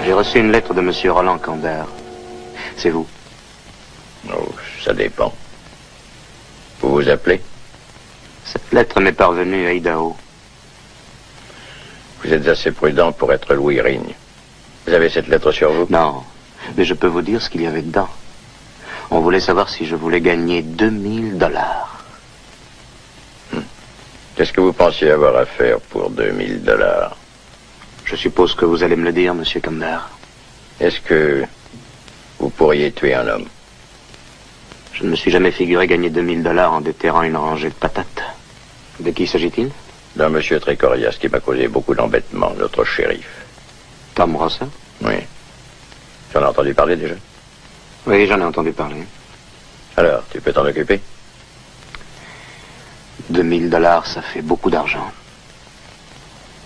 J'ai reçu une lettre de monsieur Roland Kander. C'est vous? Oh, ça dépend. Vous vous appelez? Cette lettre m'est parvenue à Idaho. Vous êtes assez prudent pour être Louis Rigne. Vous avez cette lettre sur vous? Non, mais je peux vous dire ce qu'il y avait dedans. On voulait savoir si je voulais gagner 2000 $. Qu'est-ce que vous pensiez avoir à faire pour 2000 $? Je suppose que vous allez me le dire, monsieur Kander. Est-ce que vous pourriez tuer un homme? Je ne me suis jamais figuré gagner 2000 $ en déterrant une rangée de patates. De qui s'agit-il? D'un monsieur très coriace qui m'a causé beaucoup d'embêtements, notre shérif. Tom Rosser? Oui. J'en ai entendu parler déjà? Oui, j'en ai entendu parler. Alors, tu peux t'en occuper? 2000 $, ça fait beaucoup d'argent.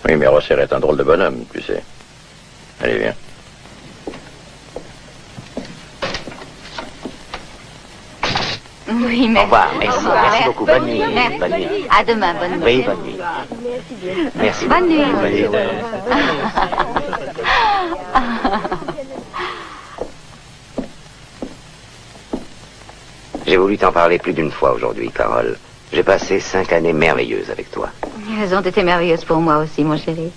Oui, mais Rosser est un drôle de bonhomme, tu sais. Allez, viens. Oui, merci. Au revoir, merci. Merci beaucoup. Bonne nuit. Merci. Bonne nuit. À demain, bonne nuit. Oui, bonne nuit. Merci. Bonne nuit. Bonne nuit. J'ai voulu t'en parler plus d'une fois aujourd'hui, Carole. J'ai passé 5 années merveilleuses avec toi. Elles ont été merveilleuses pour moi aussi, mon chéri.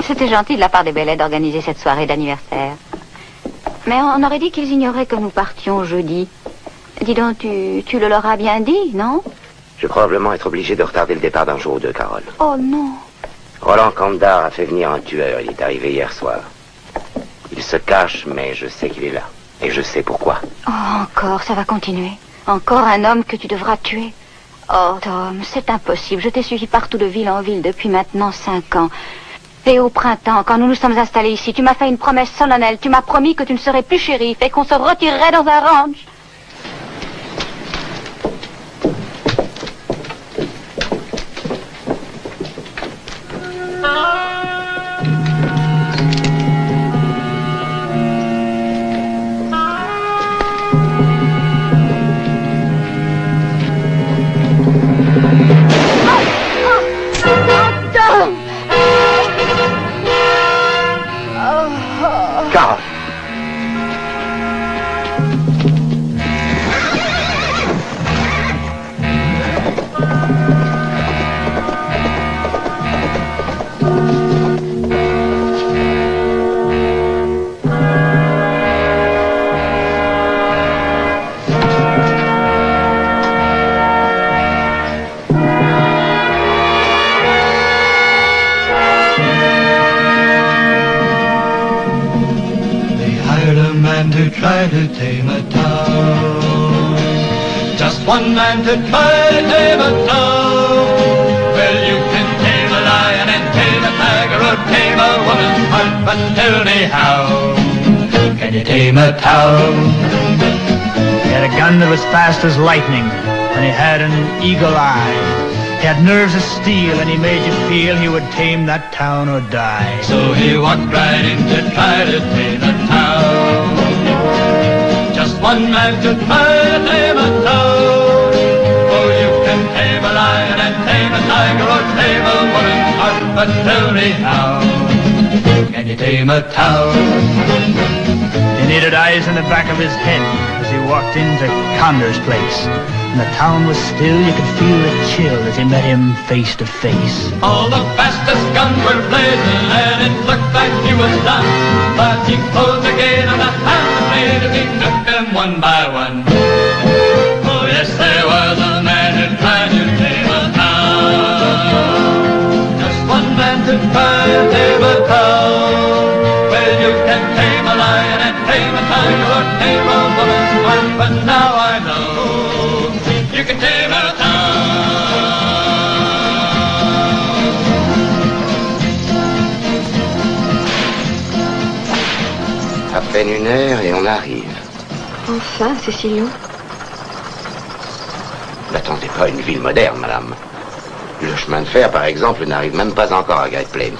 C'était gentil de la part des Bellets d'organiser cette soirée d'anniversaire. Mais on aurait dit qu'ils ignoraient que nous partions jeudi. Dis donc, tu le leur as bien dit, non? Je vais probablement être obligé de retarder le départ d'un jour ou deux, Carole. Oh non. Roland Kandar a fait venir un tueur. Il est arrivé hier soir. Il se cache, mais je sais qu'il est là. Et je sais pourquoi. Oh, encore, ça va continuer. Encore un homme que tu devras tuer. Oh, Tom, c'est impossible. Je t'ai suivi partout de ville en ville depuis maintenant 5 ans. Et au printemps, quand nous nous sommes installés ici, tu m'as fait une promesse solennelle. Tu m'as promis que tu ne serais plus shérif et qu'on se retirerait dans un ranch. Carole! To try to tame a town. Just one man to try to tame a town. Well, you can tame a lion and tame a tiger or tame a woman's heart, but tell me how can you tame a town? He had a gun that was fast as lightning, and he had an eagle eye. He had nerves of steel, and he made you feel he would tame that town or die. So he walked right in to try to tame a town. Just one man to try to tame a town. Oh, you can tame a lion and tame a tiger or tame a woman's heart, but tell me how can you tame a town? He needed eyes in the back of his head as he walked into Conder's place. And the town was still, you could feel the chill as he met him face to face. All the fastest guns were blazing and it looked like he was done. But he closed the gate and the hand made as he took them one by one. Oh yes, there was a man who tried to tame a town. Just one man to try to tame a town. Well, you can tame a lion and tame a tiger or tame a woman's heart, but now I know you can tame a town. À peine 1 heure et on arrive. Enfin, Cécilio. N'attendez pas une ville moderne, madame. Le chemin de fer, par exemple, n'arrive même pas encore à Great Plains.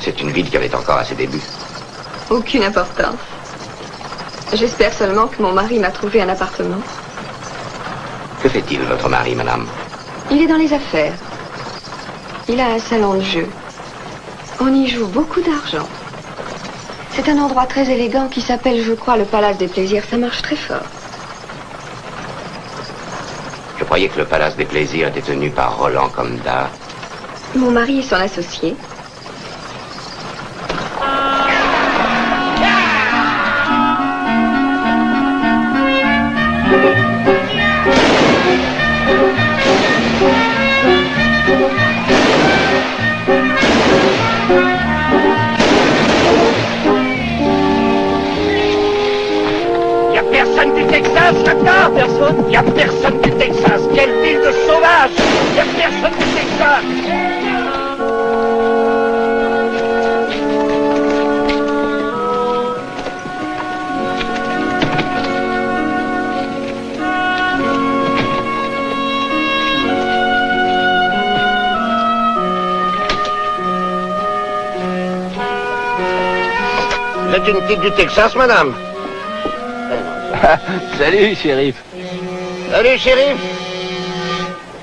C'est une ville qui avait encore à ses débuts. Aucune importance. J'espère seulement que mon mari m'a trouvé un appartement. Que fait-il, votre mari, madame? Il est dans les affaires. Il a un salon de jeu. On y joue beaucoup d'argent. C'est un endroit très élégant qui s'appelle, je crois, le Palace des Plaisirs. Ça marche très fort. Je croyais que le Palace des Plaisirs était tenu par Roland Comdar. Mon mari est son associé. Y a personne du Texas là-dedans? Personne? Y a personne du Texas. Quelle ville de sauvage! Y a personne du Texas. Vous êtes une petite du Texas, madame? Salut, shérif. Salut, shérif.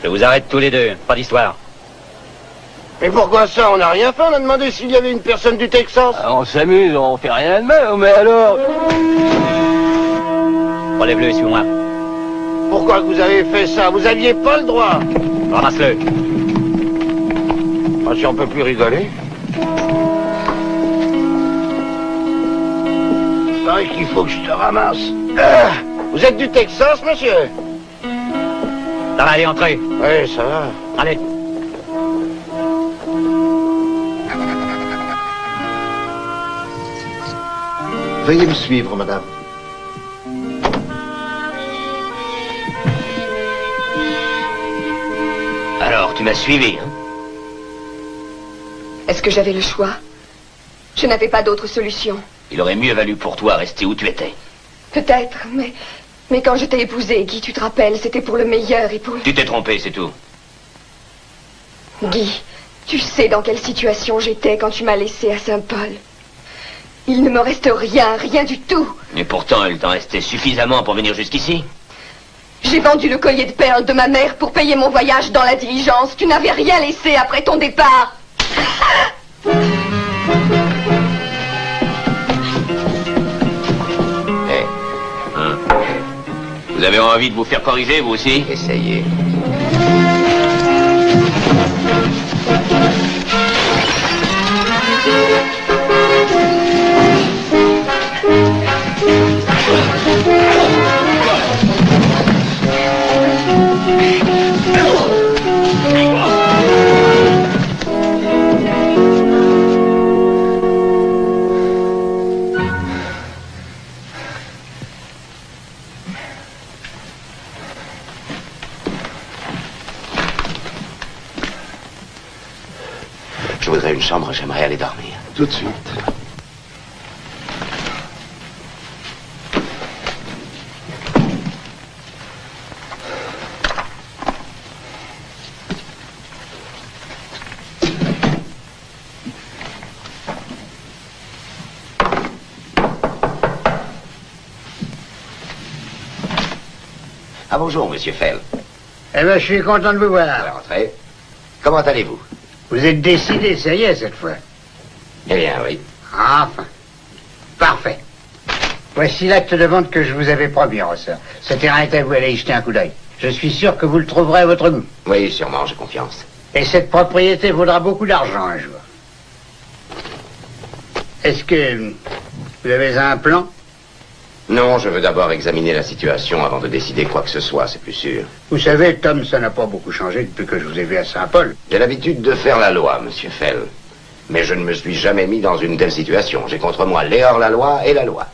Je vous arrête tous les deux, pas d'histoire. Mais pourquoi ça? On n'a rien fait, on a demandé s'il y avait une personne du Texas. On s'amuse, on fait rien de mal, mais alors... Relève-le et suis-moi. Pourquoi vous avez fait ça? Vous aviez pas le droit. Ramasse-le. Ah, si on peut plus rigoler. Il paraît qu'il faut que je te ramasse. Vous êtes du Texas, monsieur? Ça va aller, entrez. Oui, ça va. Allez. Veuillez me suivre, madame. Alors, tu m'as suivi, hein? Est-ce que j'avais le choix? Je n'avais pas d'autre solution. Il aurait mieux valu pour toi rester où tu étais. Peut-être, mais quand je t'ai épousé, Guy, tu te rappelles, c'était pour le meilleur et pour... Tu t'es trompé, c'est tout. Guy, tu sais dans quelle situation j'étais quand tu m'as laissé à Saint-Paul. Il ne me reste rien, rien du tout. Et pourtant, il t'en restait suffisamment pour venir jusqu'ici. J'ai vendu le collier de perles de ma mère pour payer mon voyage dans la diligence. Tu n'avais rien laissé après ton départ. Vous avez envie de vous faire corriger, vous aussi? Essayez. Je voudrais une chambre, j'aimerais aller dormir. Tout de suite. Ah, bonjour, monsieur Fell. Eh ben, je suis content de vous voir. Entrez. Comment allez-vous? Vous êtes décidé, ça y est, cette fois. Eh bien, oui. Enfin. Parfait. Voici l'acte de vente que je vous avais promis, Rosseur. Ce terrain est à vous, allez y jeter un coup d'œil. Je suis sûr que vous le trouverez à votre goût. Oui, sûrement, j'ai confiance. Et cette propriété vaudra beaucoup d'argent un jour. Est-ce que vous avez un plan? Non, je veux d'abord examiner la situation avant de décider quoi que ce soit, c'est plus sûr. Vous savez, Tom, ça n'a pas beaucoup changé depuis que je vous ai vu à Saint-Paul. J'ai l'habitude de faire la loi, monsieur Fell. Mais je ne me suis jamais mis dans une telle situation. J'ai contre moi les hors-la-loi et la loi.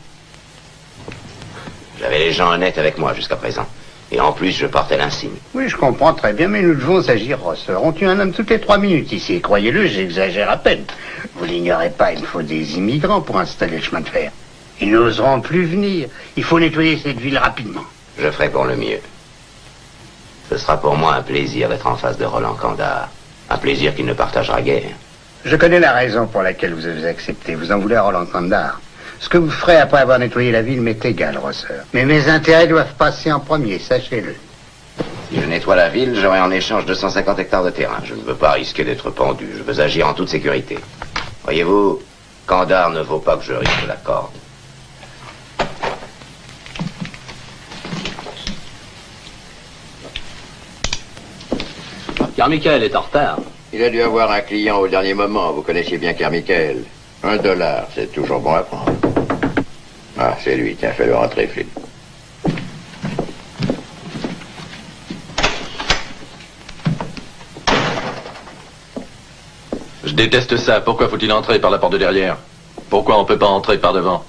J'avais les gens honnêtes avec moi jusqu'à présent. Et en plus, je portais l'insigne. Oui, je comprends très bien, mais nous devons agir, Rosseur. On tue un homme toutes les 3 minutes ici. Et croyez-le, j'exagère à peine. Vous l'ignorez pas, il faut des immigrants pour installer le chemin de fer. Ils n'oseront plus venir. Il faut nettoyer cette ville rapidement. Je ferai pour le mieux. Ce sera pour moi un plaisir d'être en face de Roland Comdar. Un plaisir qu'il ne partagera guère. Je connais la raison pour laquelle vous avez accepté. Vous en voulez à Roland Comdar. Ce que vous ferez après avoir nettoyé la ville m'est égal, Rosseur. Mais mes intérêts doivent passer en premier, sachez-le. Si je nettoie la ville, j'aurai en échange 250 hectares de terrain. Je ne veux pas risquer d'être pendu. Je veux agir en toute sécurité. Voyez-vous, Kandar ne vaut pas que je risque la corde. Carmichael est en retard. Il a dû avoir un client au dernier moment. Vous connaissiez bien Carmichael. $1, c'est toujours bon à prendre. Ah, c'est lui. Tiens, fais-le rentrer, Flynn. Je déteste ça. Pourquoi faut-il entrer par la porte de derrière? Pourquoi on peut pas entrer par devant?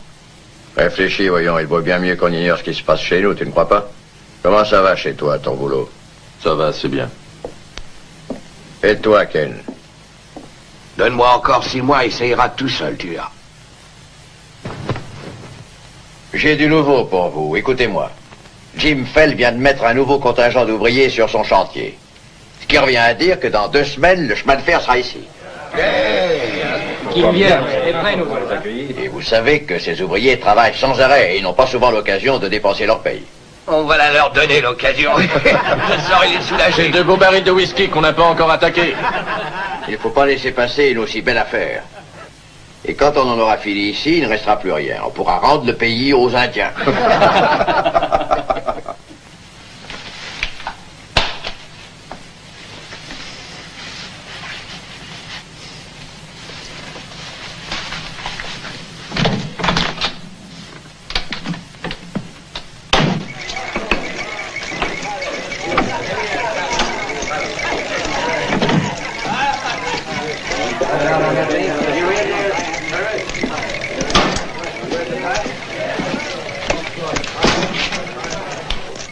Réfléchis, voyons. Il vaut bien mieux qu'on ignore ce qui se passe chez nous, tu ne crois pas? Comment ça va chez toi, ton boulot? Ça va, c'est bien. Et toi, Ken? Donne-moi encore 6 mois et ça ira tout seul, tu verras. J'ai du nouveau pour vous. Écoutez-moi. Jim Fell vient de mettre un nouveau contingent d'ouvriers sur son chantier. Ce qui revient à dire que dans 2 semaines, le chemin de fer sera ici. Qu'il vienne. Et vous savez que ces ouvriers travaillent sans arrêt et ils n'ont pas souvent l'occasion de dépenser leur paye. On va la leur donner l'occasion. Je saurai les soulager. J'ai 2 beaux barils de whisky qu'on n'a pas encore attaqués. Il ne faut pas laisser passer une aussi belle affaire. Et quand on en aura fini ici, il ne restera plus rien. On pourra rendre le pays aux Indiens.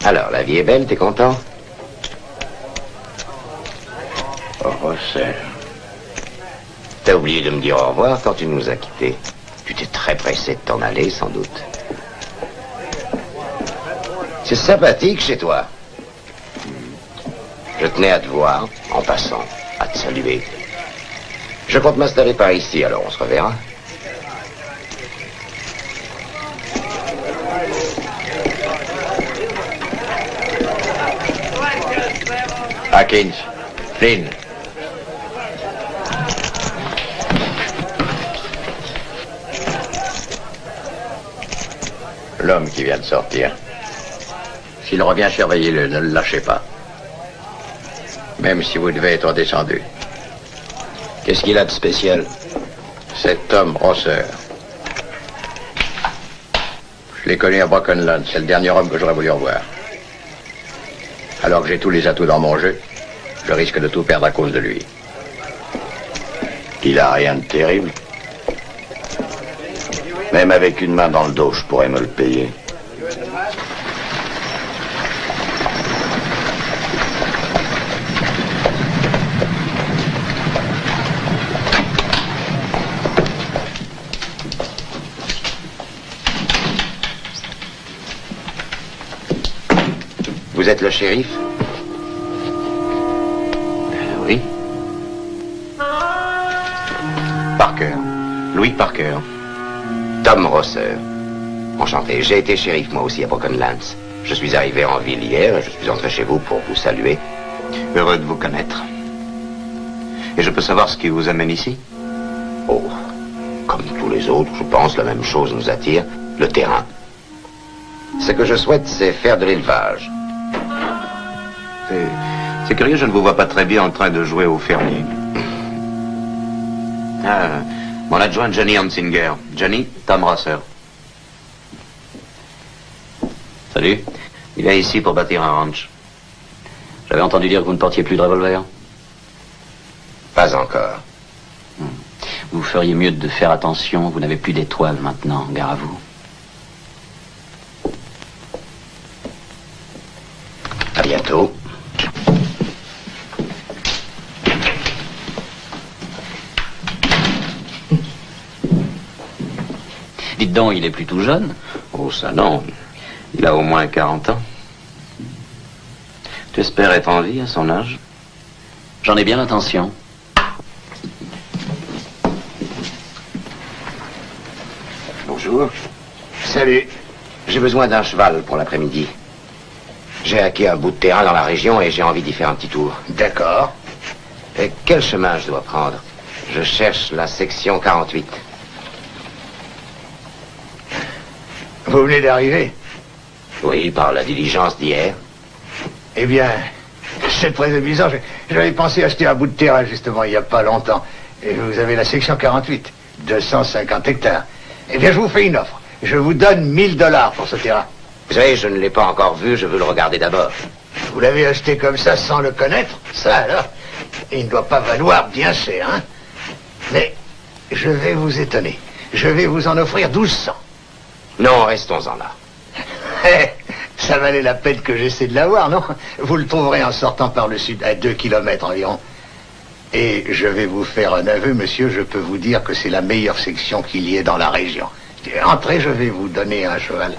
Alors, la vie est belle, t'es content? Oh, Russell. T'as oublié de me dire au revoir quand tu nous as quittés. Tu t'es très pressé de t'en aller, sans doute. C'est sympathique chez toi. Je tenais à te voir, en passant, à te saluer. Je compte m'installer par ici, alors on se reverra. Hawkins, Flynn. L'homme qui vient de sortir. S'il revient, surveillez-le, ne le lâchez pas. Même si vous devez être descendu. Qu'est-ce qu'il a de spécial? Cet homme Rosseur. Je l'ai connu à Brokenland, c'est le dernier homme que j'aurais voulu revoir. Alors que j'ai tous les atouts dans mon jeu, je risque de tout perdre à cause de lui. Il a rien de terrible. Même avec une main dans le dos, je pourrais me le payer. Vous êtes le shérif? Oui. Parker. Louis Parker. Tom Rosser. Enchanté. J'ai été shérif moi aussi à Brokenlands. Je suis arrivé en ville hier et je suis entré chez vous pour vous saluer. Heureux de vous connaître. Et je peux savoir ce qui vous amène ici? Oh, comme tous les autres, je pense la même chose nous attire, le terrain. Ce que je souhaite, c'est faire de l'élevage. C'est curieux, je ne vous vois pas très bien en train de jouer au fermier. Ah, mon adjoint Johnny Hansinger. Johnny, Tom Rosser. Salut. Il est ici pour bâtir un ranch. J'avais entendu dire que vous ne portiez plus de revolver. Pas encore. Vous feriez mieux de faire attention, vous n'avez plus d'étoiles maintenant, gare à vous. À bientôt. Dites donc, il est plus tout jeune. Oh, ça non. Il a au moins 40 ans. Tu espères être en vie à son âge? J'en ai bien l'intention. Vous Bonjour. Salut. J'ai besoin d'un cheval pour l'après-midi. J'ai acquis un bout de terrain dans la région et j'ai envie d'y faire un petit tour. D'accord. Et quel chemin je dois prendre? Je cherche la section 48. Vous venez d'arriver? Oui, par la diligence d'hier. Eh bien, c'est très amusant. J'avais pensé acheter un bout de terrain, justement, il n'y a pas longtemps. Et vous avez la section 48, 250 hectares. Eh bien, je vous fais une offre. Je vous donne $1000 pour ce terrain. Vous savez, je ne l'ai pas encore vu, je veux le regarder d'abord. Vous l'avez acheté comme ça sans le connaître? Ça, alors? Il ne doit pas valoir bien cher, hein? Mais je vais vous étonner. Je vais vous en offrir 1200. Non, restons-en là. Ça valait la peine que j'essaie de l'avoir, non? Vous le trouverez en sortant par le sud, à 2 kilomètres environ. Et je vais vous faire un aveu, monsieur, je peux vous dire que c'est la meilleure section qu'il y ait dans la région. Entrez, je vais vous donner un cheval.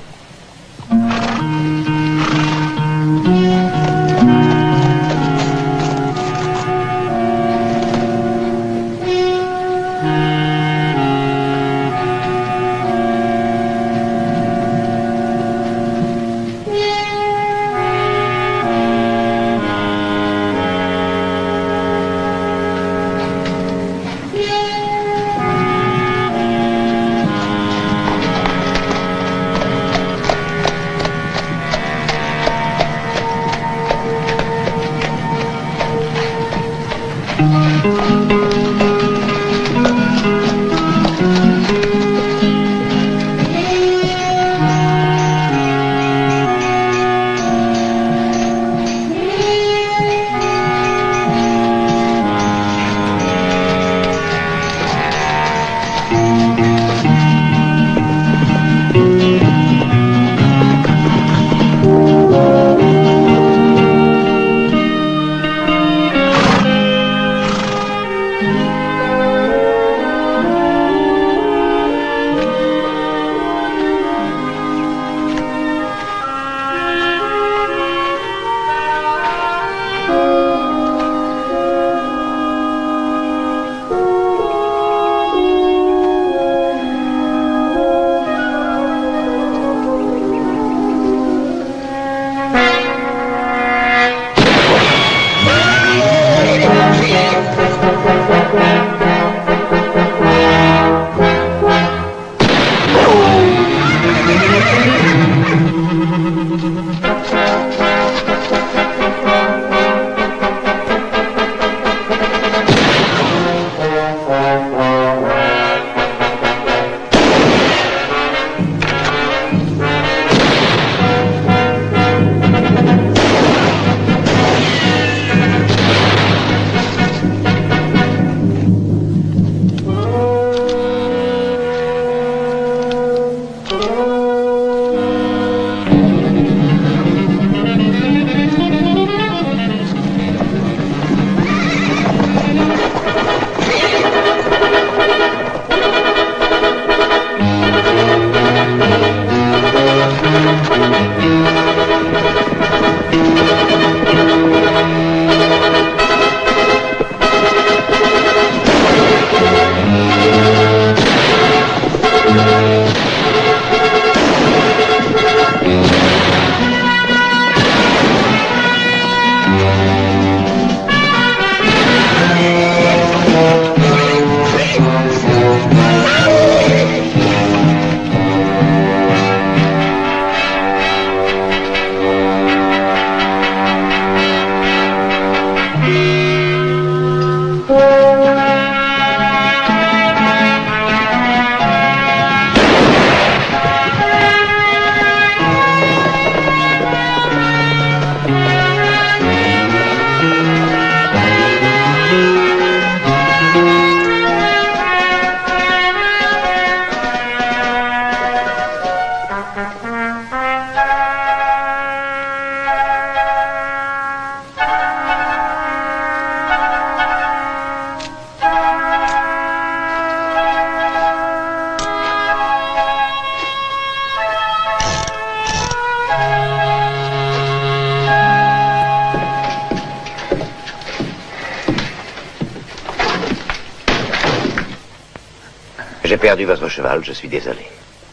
J'ai perdu votre cheval, je suis désolé.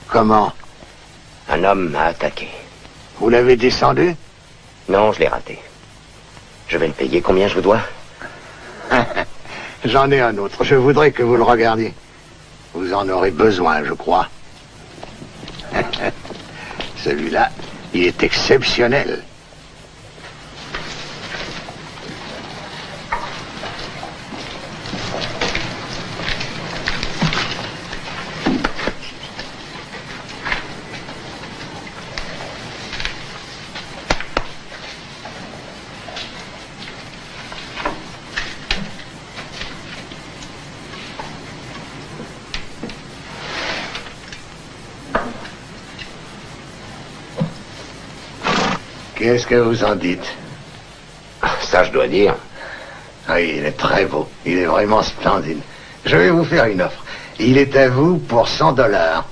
Comment? Un homme m'a attaqué. Vous l'avez descendu? Non, je l'ai raté. Je vais le payer. Combien je vous dois? J'en ai un autre. Je voudrais que vous le regardiez. Vous en aurez besoin, je crois. Celui-là, il est exceptionnel. Qu'est-ce que vous en dites? Ça, je dois dire. Oui, il est très beau. Il est vraiment splendide. Je vais vous faire une offre. Il est à vous pour $100.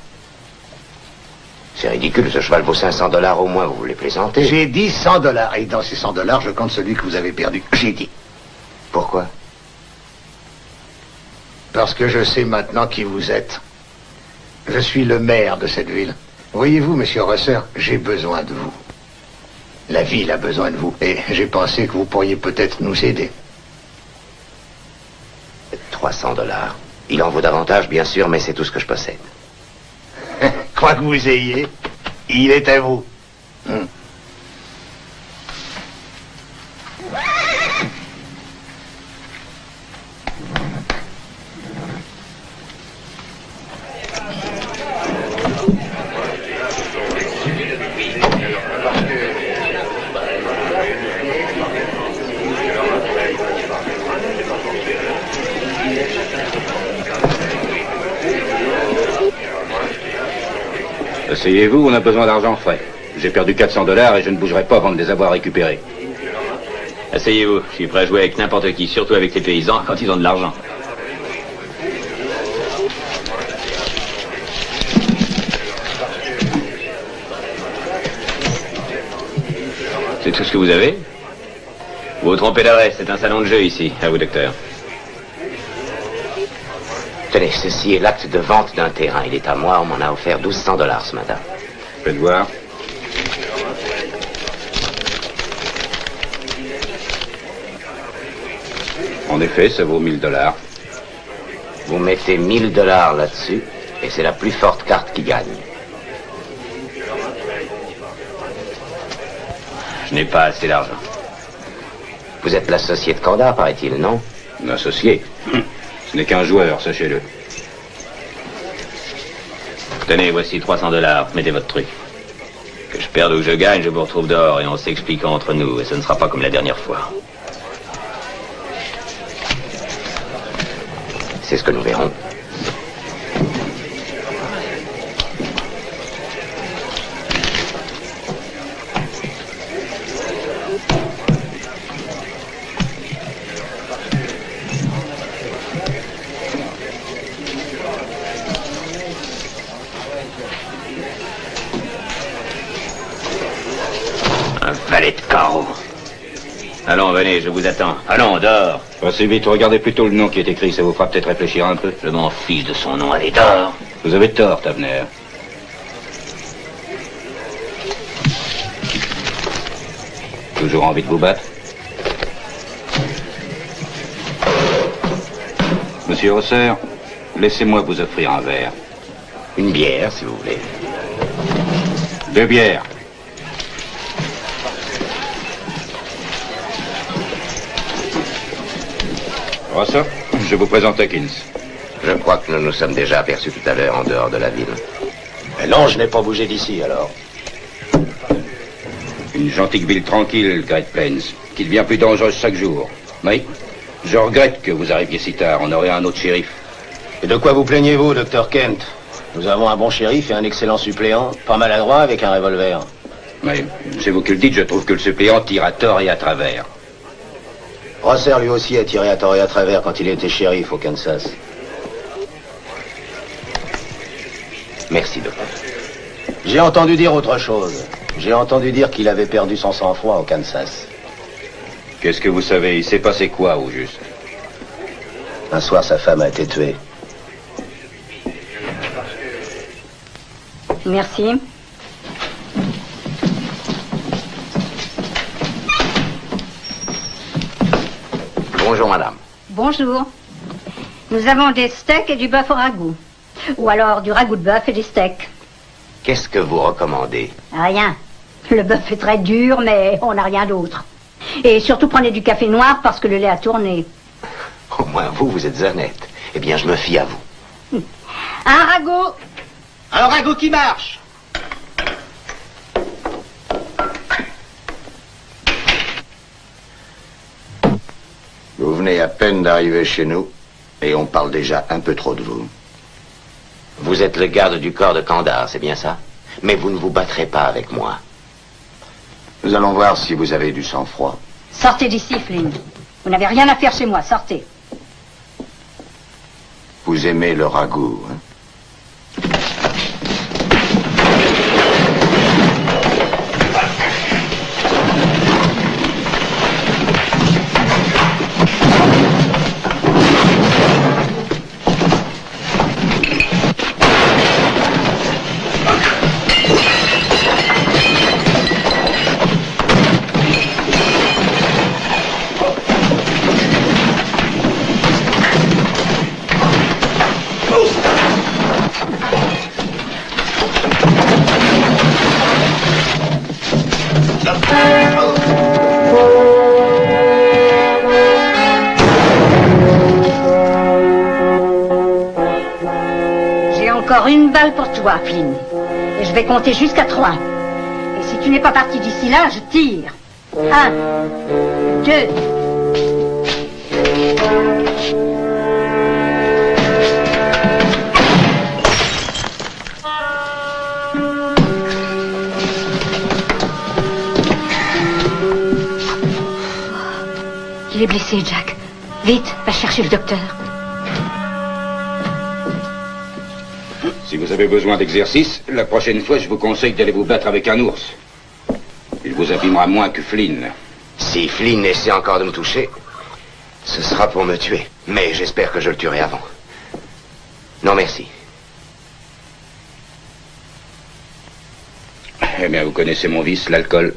C'est ridicule, ce cheval vaut $500 au moins, vous voulez plaisanter? J'ai dit $100. Et dans ces $100, je compte celui que vous avez perdu. J'ai dit. Pourquoi? Parce que je sais maintenant qui vous êtes. Je suis le maire de cette ville. Voyez-vous, monsieur Rosser, j'ai besoin de vous. La ville a besoin de vous. Et j'ai pensé que vous pourriez peut-être nous aider. $300. Il en vaut davantage, bien sûr, mais c'est tout ce que je possède. Quoi que vous ayez, il est à vous. Asseyez-vous, on a besoin d'argent frais. J'ai perdu $400 et je ne bougerai pas avant de les avoir récupérés. Asseyez-vous, je suis prêt à jouer avec n'importe qui, surtout avec les paysans quand ils ont de l'argent. C'est tout ce que vous avez? Vous vous trompez d'adresse, c'est un salon de jeu ici. À vous, docteur. Tenez, ceci est l'acte de vente d'un terrain. Il est à moi, on m'en a offert $1200 ce matin. Faites voir. En effet, ça vaut $1000. Vous mettez $1000 là-dessus, et c'est la plus forte carte qui gagne. Je n'ai pas assez d'argent. Vous êtes l'associé de Canda, paraît-il, non? L'associé? Ce n'est qu'un joueur, sachez-le. Tenez, voici $300. Mettez votre truc. Que je perde ou que je gagne, je vous retrouve dehors et on s'explique entre nous. Et ce ne sera pas comme la dernière fois. C'est ce que nous verrons. Valet de carreau. Allons, venez, je vous attends. Allons, dehors. Passez vite, regardez plutôt le nom qui est écrit, ça vous fera peut-être réfléchir un peu. Je m'en fiche de son nom, allez, dehors. Vous avez tort, Tavener. Toujours envie de vous battre? Monsieur Rosser, laissez-moi vous offrir un verre. Une bière, si vous voulez. 2 bières. Rosser, je vous présente Hawkins. Je crois que nous nous sommes déjà aperçus tout à l'heure en dehors de la ville. Mais non, je n'ai pas bougé d'ici, alors. Une gentille ville tranquille, Great Plains, qui devient plus dangereuse chaque jour. Oui, je regrette que vous arriviez si tard. On aurait un autre shérif. Et de quoi vous plaignez-vous, docteur Kent? Nous avons un bon shérif et un excellent suppléant, pas maladroit avec un revolver. Oui, c'est vous qui le dites, je trouve que le suppléant tire à tort et à travers. Rosser, lui aussi, a tiré à tort et à travers quand il était shérif au Kansas. Merci, docteur. J'ai entendu dire autre chose. J'ai entendu dire qu'il avait perdu son sang-froid au Kansas. Qu'est-ce que vous savez? Il s'est passé quoi, au juste? Un soir, sa femme a été tuée. Merci. Bonjour, madame. Bonjour. Nous avons des steaks et du bœuf au ragoût. Ou alors du ragoût de bœuf et des steaks. Qu'est-ce que vous recommandez? Rien. Le bœuf est très dur, mais on n'a rien d'autre. Et surtout prenez du café noir parce que le lait a tourné. Au moins vous, vous êtes honnête. Eh bien, je me fie à vous. Un ragoût. Un ragoût qui marche. Vous venez à peine d'arriver chez nous et on parle déjà un peu trop de vous. Vous êtes le garde du corps de Kandar, c'est bien ça? Mais vous ne vous battrez pas avec moi. Nous allons voir si vous avez du sang-froid. Sortez d'ici, Flynn. Vous n'avez rien à faire chez moi, sortez. Vous aimez le ragoût, hein? Encore une balle pour toi, Flynn. Et je vais compter jusqu'à 3. Et si tu n'es pas parti d'ici là, je tire. 1, 2. Il est blessé, Jack. Vite, va chercher le docteur. Si vous avez besoin d'exercice, la prochaine fois, je vous conseille d'aller vous battre avec un ours. Il vous abîmera moins que Flynn. Si Flynn essaie encore de me toucher, ce sera pour me tuer. Mais j'espère que je le tuerai avant. Non, merci. Eh bien, vous connaissez mon vice, l'alcool.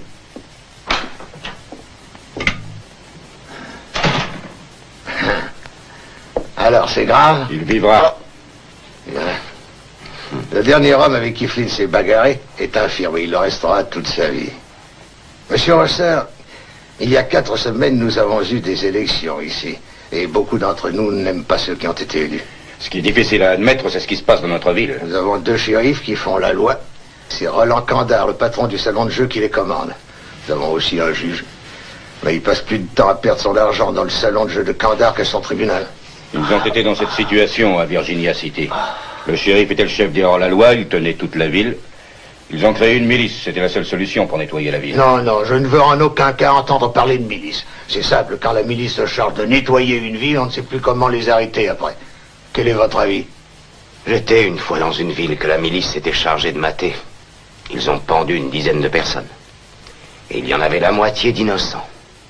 Alors, c'est grave? Il vivra. Le dernier homme avec qui Flynn s'est bagarré est infirme. Il le restera toute sa vie. Monsieur Rosser, il y a 4 semaines, nous avons eu des élections ici. Et beaucoup d'entre nous n'aiment pas ceux qui ont été élus. Ce qui est difficile à admettre, c'est ce qui se passe dans notre ville. Nous avons 2 shérifs qui font la loi. C'est Roland Kandar, le patron du salon de jeu, qui les commande. Nous avons aussi un juge. Mais il passe plus de temps à perdre son argent dans le salon de jeu de Kandar que son tribunal. Ils ont été dans cette situation à Virginia City. Le shérif était le chef des hors-la-loi, il tenait toute la ville. Ils ont créé une milice, c'était la seule solution pour nettoyer la ville. Non, non, je ne veux en aucun cas entendre parler de milice. C'est simple, quand la milice se charge de nettoyer une ville, on ne sait plus comment les arrêter après. Quel est votre avis? J'étais une fois dans une ville que la milice s'était chargée de mater. Ils ont pendu une dizaine de personnes. Et il y en avait la moitié d'innocents.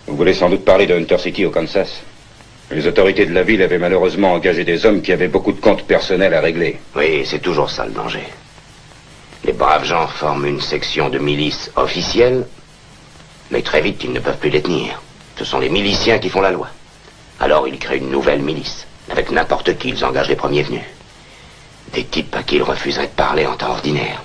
Vous voulez sans doute parler de Hunter City au Kansas. Les autorités de la ville avaient malheureusement engagé des hommes qui avaient beaucoup de comptes personnels à régler. Oui, c'est toujours ça le danger. Les braves gens forment une section de milice officielle, mais très vite ils ne peuvent plus les tenir. Ce sont les miliciens qui font la loi. Alors ils créent une nouvelle milice. Avec n'importe qui, ils engagent les premiers venus. Des types à qui ils refuseraient de parler en temps ordinaire.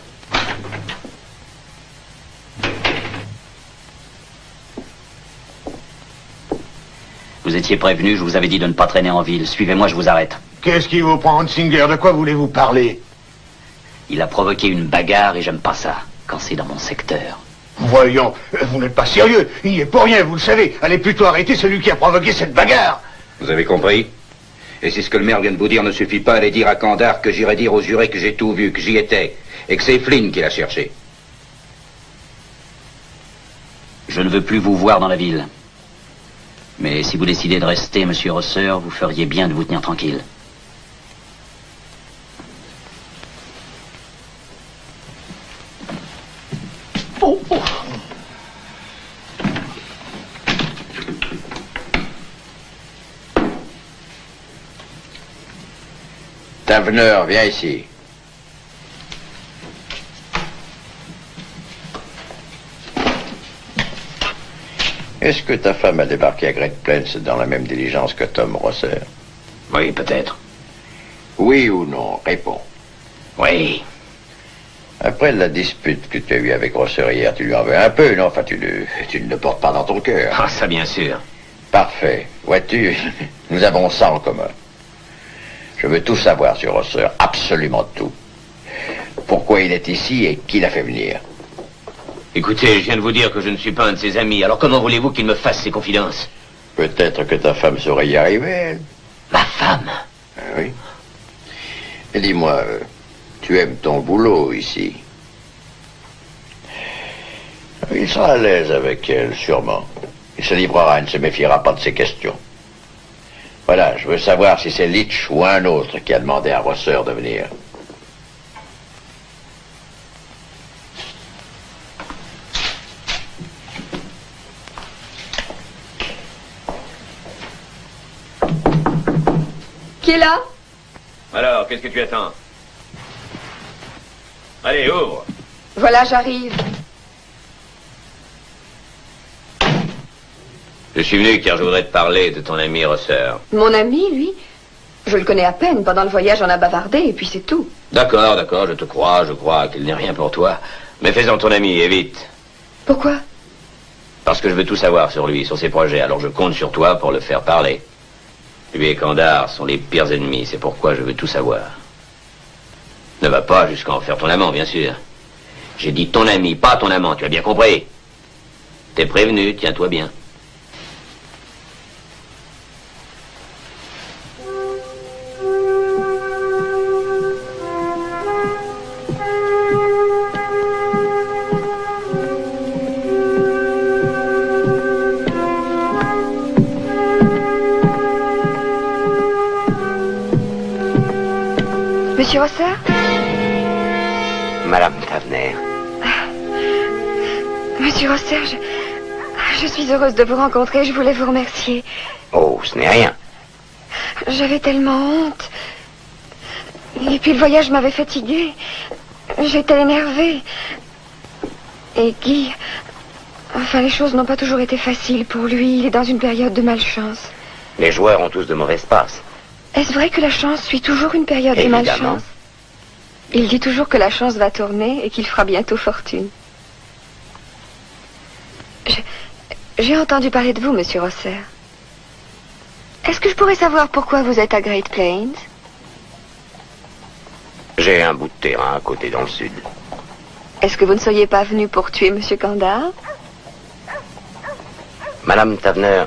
Vous étiez prévenu, je vous avais dit de ne pas traîner en ville. Suivez-moi, je vous arrête. Qu'est-ce qui vous prend, Hunsinger? De quoi voulez-vous parler? Il a provoqué une bagarre et j'aime pas ça, quand c'est dans mon secteur. Voyons, vous n'êtes pas sérieux. Il n'y est pour rien, vous le savez. Allez plutôt arrêter celui qui a provoqué cette bagarre. Vous avez compris? Et si ce que le maire vient de vous dire ne suffit pas, allez dire à Kandar que j'irai dire aux jurés que j'ai tout vu, que j'y étais, et que c'est Flynn qui l'a cherché. Je ne veux plus vous voir dans la ville. Mais si vous décidez de rester, monsieur Rosser, vous feriez bien de vous tenir tranquille. Oh, oh. Taveneur, viens ici. Est-ce que ta femme a débarqué à Great Plains dans la même diligence que Tom Rosser? Oui, peut-être. Oui ou non? Réponds. Oui. Après la dispute que tu as eue avec Rosser hier, tu lui en veux un peu, non? Enfin, tu ne le portes pas dans ton cœur. Ah, ça, bien sûr. Parfait. Vois-tu, nous avons ça en commun. Je veux tout savoir sur Rosser, absolument tout. Pourquoi il est ici et qui l'a fait venir? Écoutez, je viens de vous dire que je ne suis pas un de ses amis, alors comment voulez-vous qu'il me fasse ses confidences? Peut-être que ta femme saurait y arriver, elle. Ma femme? Oui. Et dis-moi, tu aimes ton boulot ici? Il sera à l'aise avec elle, sûrement. Il se livrera, il ne se méfiera pas de ses questions. Voilà, je veux savoir si c'est Leach ou un autre qui a demandé à Rosser de venir. Qui est là? Alors, qu'est-ce que tu attends? Allez, ouvre. Voilà, j'arrive. Je suis venu car je voudrais te parler de ton ami Rosser. Mon ami, lui, je le connais à peine. Pendant le voyage, on a bavardé et puis c'est tout. D'accord, je te crois, je crois qu'il n'est rien pour toi. Mais fais-en ton ami, et vite. Pourquoi? Parce que je veux tout savoir sur lui, sur ses projets, alors je compte sur toi pour le faire parler. Lui et Kandar sont les pires ennemis, c'est pourquoi je veux tout savoir. Ne va pas jusqu'à en faire ton amant, bien sûr. J'ai dit ton ami, pas ton amant, tu as bien compris? T'es prévenu, tiens-toi bien. Monsieur Rosser? Madame Tavener. Monsieur Rosser, je suis heureuse de vous rencontrer. Je voulais vous remercier. Oh, ce n'est rien. J'avais tellement honte. Et puis le voyage m'avait fatiguée. J'étais énervée. Et Guy... Enfin, les choses n'ont pas toujours été faciles pour lui. Il est dans une période de malchance. Les joueurs ont tous de mauvaises passes. Est-ce vrai que la chance suit toujours une période de Évidemment. malchance? Il dit toujours que la chance va tourner et qu'il fera bientôt fortune. J'ai entendu parler de vous, monsieur Rosser. Est-ce que je pourrais savoir pourquoi vous êtes à Great Plains? J'ai un bout de terrain à côté dans le sud. Est-ce que vous ne seriez pas venu pour tuer monsieur Kandar? Madame Tavener,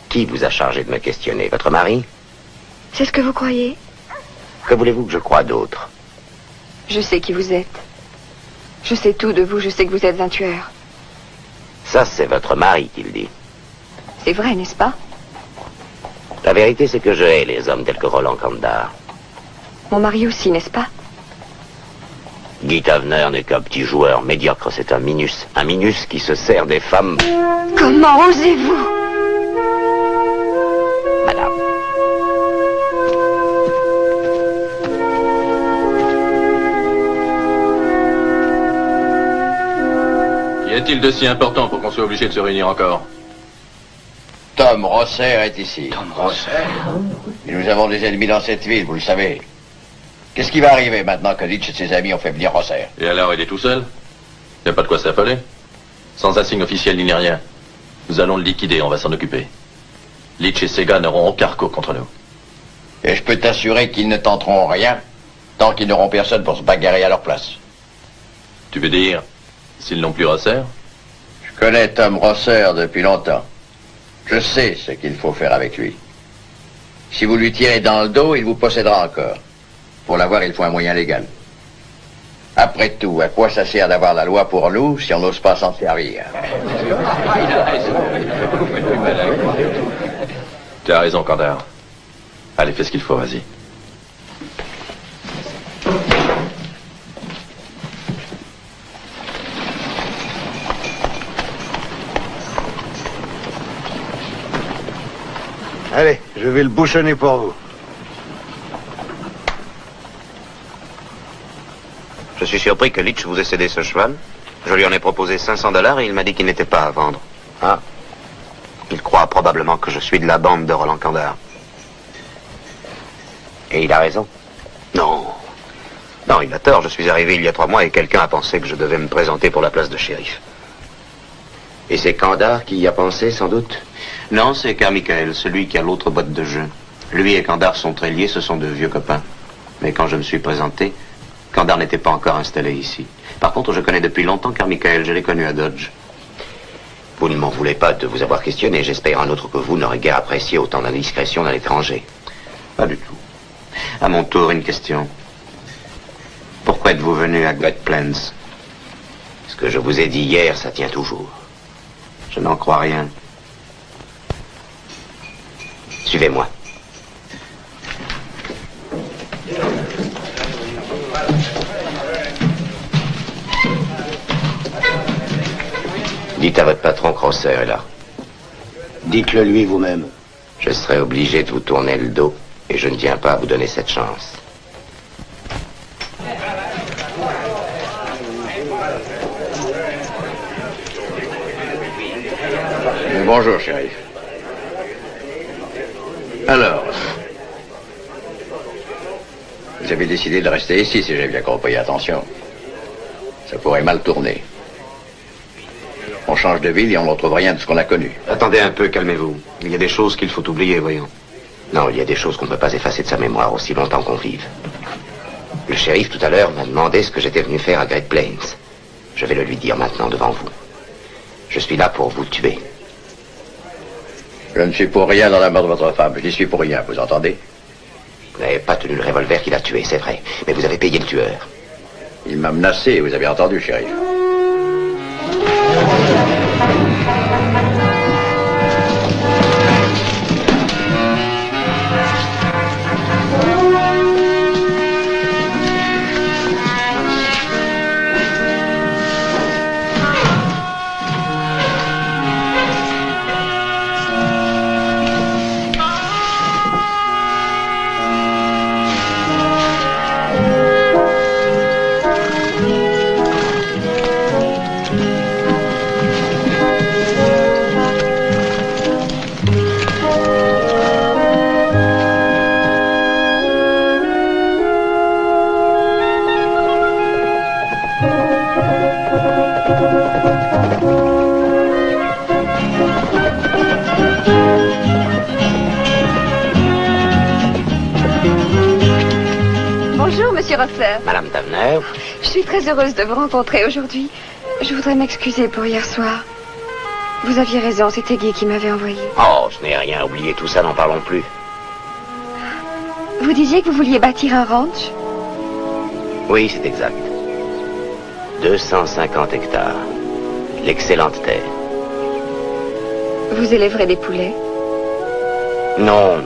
qui vous a chargé de me questionner? Votre mari? C'est ce que vous croyez? Que voulez-vous que je croie d'autre? Je sais qui vous êtes. Je sais tout de vous, je sais que vous êtes un tueur. Ça, c'est votre mari qui le dit. C'est vrai, n'est-ce pas? La vérité, c'est que je hais les hommes tels que Roland Kandar. Mon mari aussi, n'est-ce pas? Guy Tavener n'est qu'un petit joueur médiocre, c'est un minus. Un minus qui se sert des femmes. Comment osez-vous? Madame. Y a-t-il de si important pour qu'on soit obligé de se réunir encore? Tom Rosser est ici. Tom Rosser? Et nous avons des ennemis dans cette ville, vous le savez. Qu'est-ce qui va arriver maintenant que Leach et ses amis ont fait venir Rosser? Et alors, il est tout seul? Y a pas de quoi s'affoler? Sans assigne officiel ni rien. Nous allons le liquider, on va s'en occuper. Leach et ses gars n'auront aucun recours contre nous. Et je peux t'assurer qu'ils ne tenteront rien tant qu'ils n'auront personne pour se bagarrer à leur place. Tu veux dire, s'ils n'ont plus Rosser? Je connais Tom Rosser depuis longtemps. Je sais ce qu'il faut faire avec lui. Si vous lui tirez dans le dos, il vous possédera encore. Pour l'avoir, il faut un moyen légal. Après tout, à quoi ça sert d'avoir la loi pour nous si on n'ose pas s'en servir? Tu as raison, Kandar. Allez, fais ce qu'il faut, vas-y. Allez, je vais le bouchonner pour vous. Je suis surpris que Leach vous ait cédé ce cheval. Je lui en ai proposé $500 et il m'a dit qu'il n'était pas à vendre. Ah, Il croit probablement que je suis de la bande de Roland Kandar. Et il a raison? Non. Non, il a tort. Je suis arrivé il y a 3 mois et quelqu'un a pensé que je devais me présenter pour la place de shérif. Et c'est Kandar qui y a pensé, sans doute? Non, c'est Carmichael, celui qui a l'autre boîte de jeu. Lui et Kandar sont très liés, ce sont de vieux copains. Mais quand je me suis présenté, Kandar n'était pas encore installé ici. Par contre, je connais depuis longtemps Carmichael, je l'ai connu à Dodge. Vous ne m'en voulez pas de vous avoir questionné. J'espère un autre que vous n'aurait guère apprécié autant d'indiscrétion d'un étranger. Pas du tout. À mon tour, une question. Pourquoi êtes-vous venu à Great Plains? Ce que je vous ai dit hier, ça tient toujours. Je n'en crois rien. Suivez-moi. Dites à votre patron que Rosser est là. Dites-le lui vous-même. Je serai obligé de vous tourner le dos et je ne tiens pas à vous donner cette chance. Bonjour, shérif. Alors, vous avez décidé de rester ici, si j'ai bien compris. Attention, ça pourrait mal tourner. On change de ville et on ne retrouve rien de ce qu'on a connu. Attendez un peu, calmez-vous. Il y a des choses qu'il faut oublier, voyons. Non, il y a des choses qu'on ne peut pas effacer de sa mémoire aussi longtemps qu'on vive. Le shérif, tout à l'heure, m'a demandé ce que j'étais venu faire à Great Plains. Je vais le lui dire maintenant devant vous. Je suis là pour vous tuer. Je ne suis pour rien dans la mort de votre femme. Je n'y suis pour rien, vous entendez? Vous n'avez pas tenu le revolver qui l'a tué, c'est vrai. Mais vous avez payé le tueur. Il m'a menacé, vous avez entendu, shérif. Madame Tavener. Je suis très heureuse de vous rencontrer aujourd'hui. Je voudrais m'excuser pour hier soir. Vous aviez raison, c'était Guy qui m'avait envoyé. Oh, je n'ai rien oublié, tout ça, n'en parlons plus. Vous disiez que vous vouliez bâtir un ranch? Oui, c'est exact. 250 hectares. L'excellente terre. Vous élèverez des poulets? Non, non.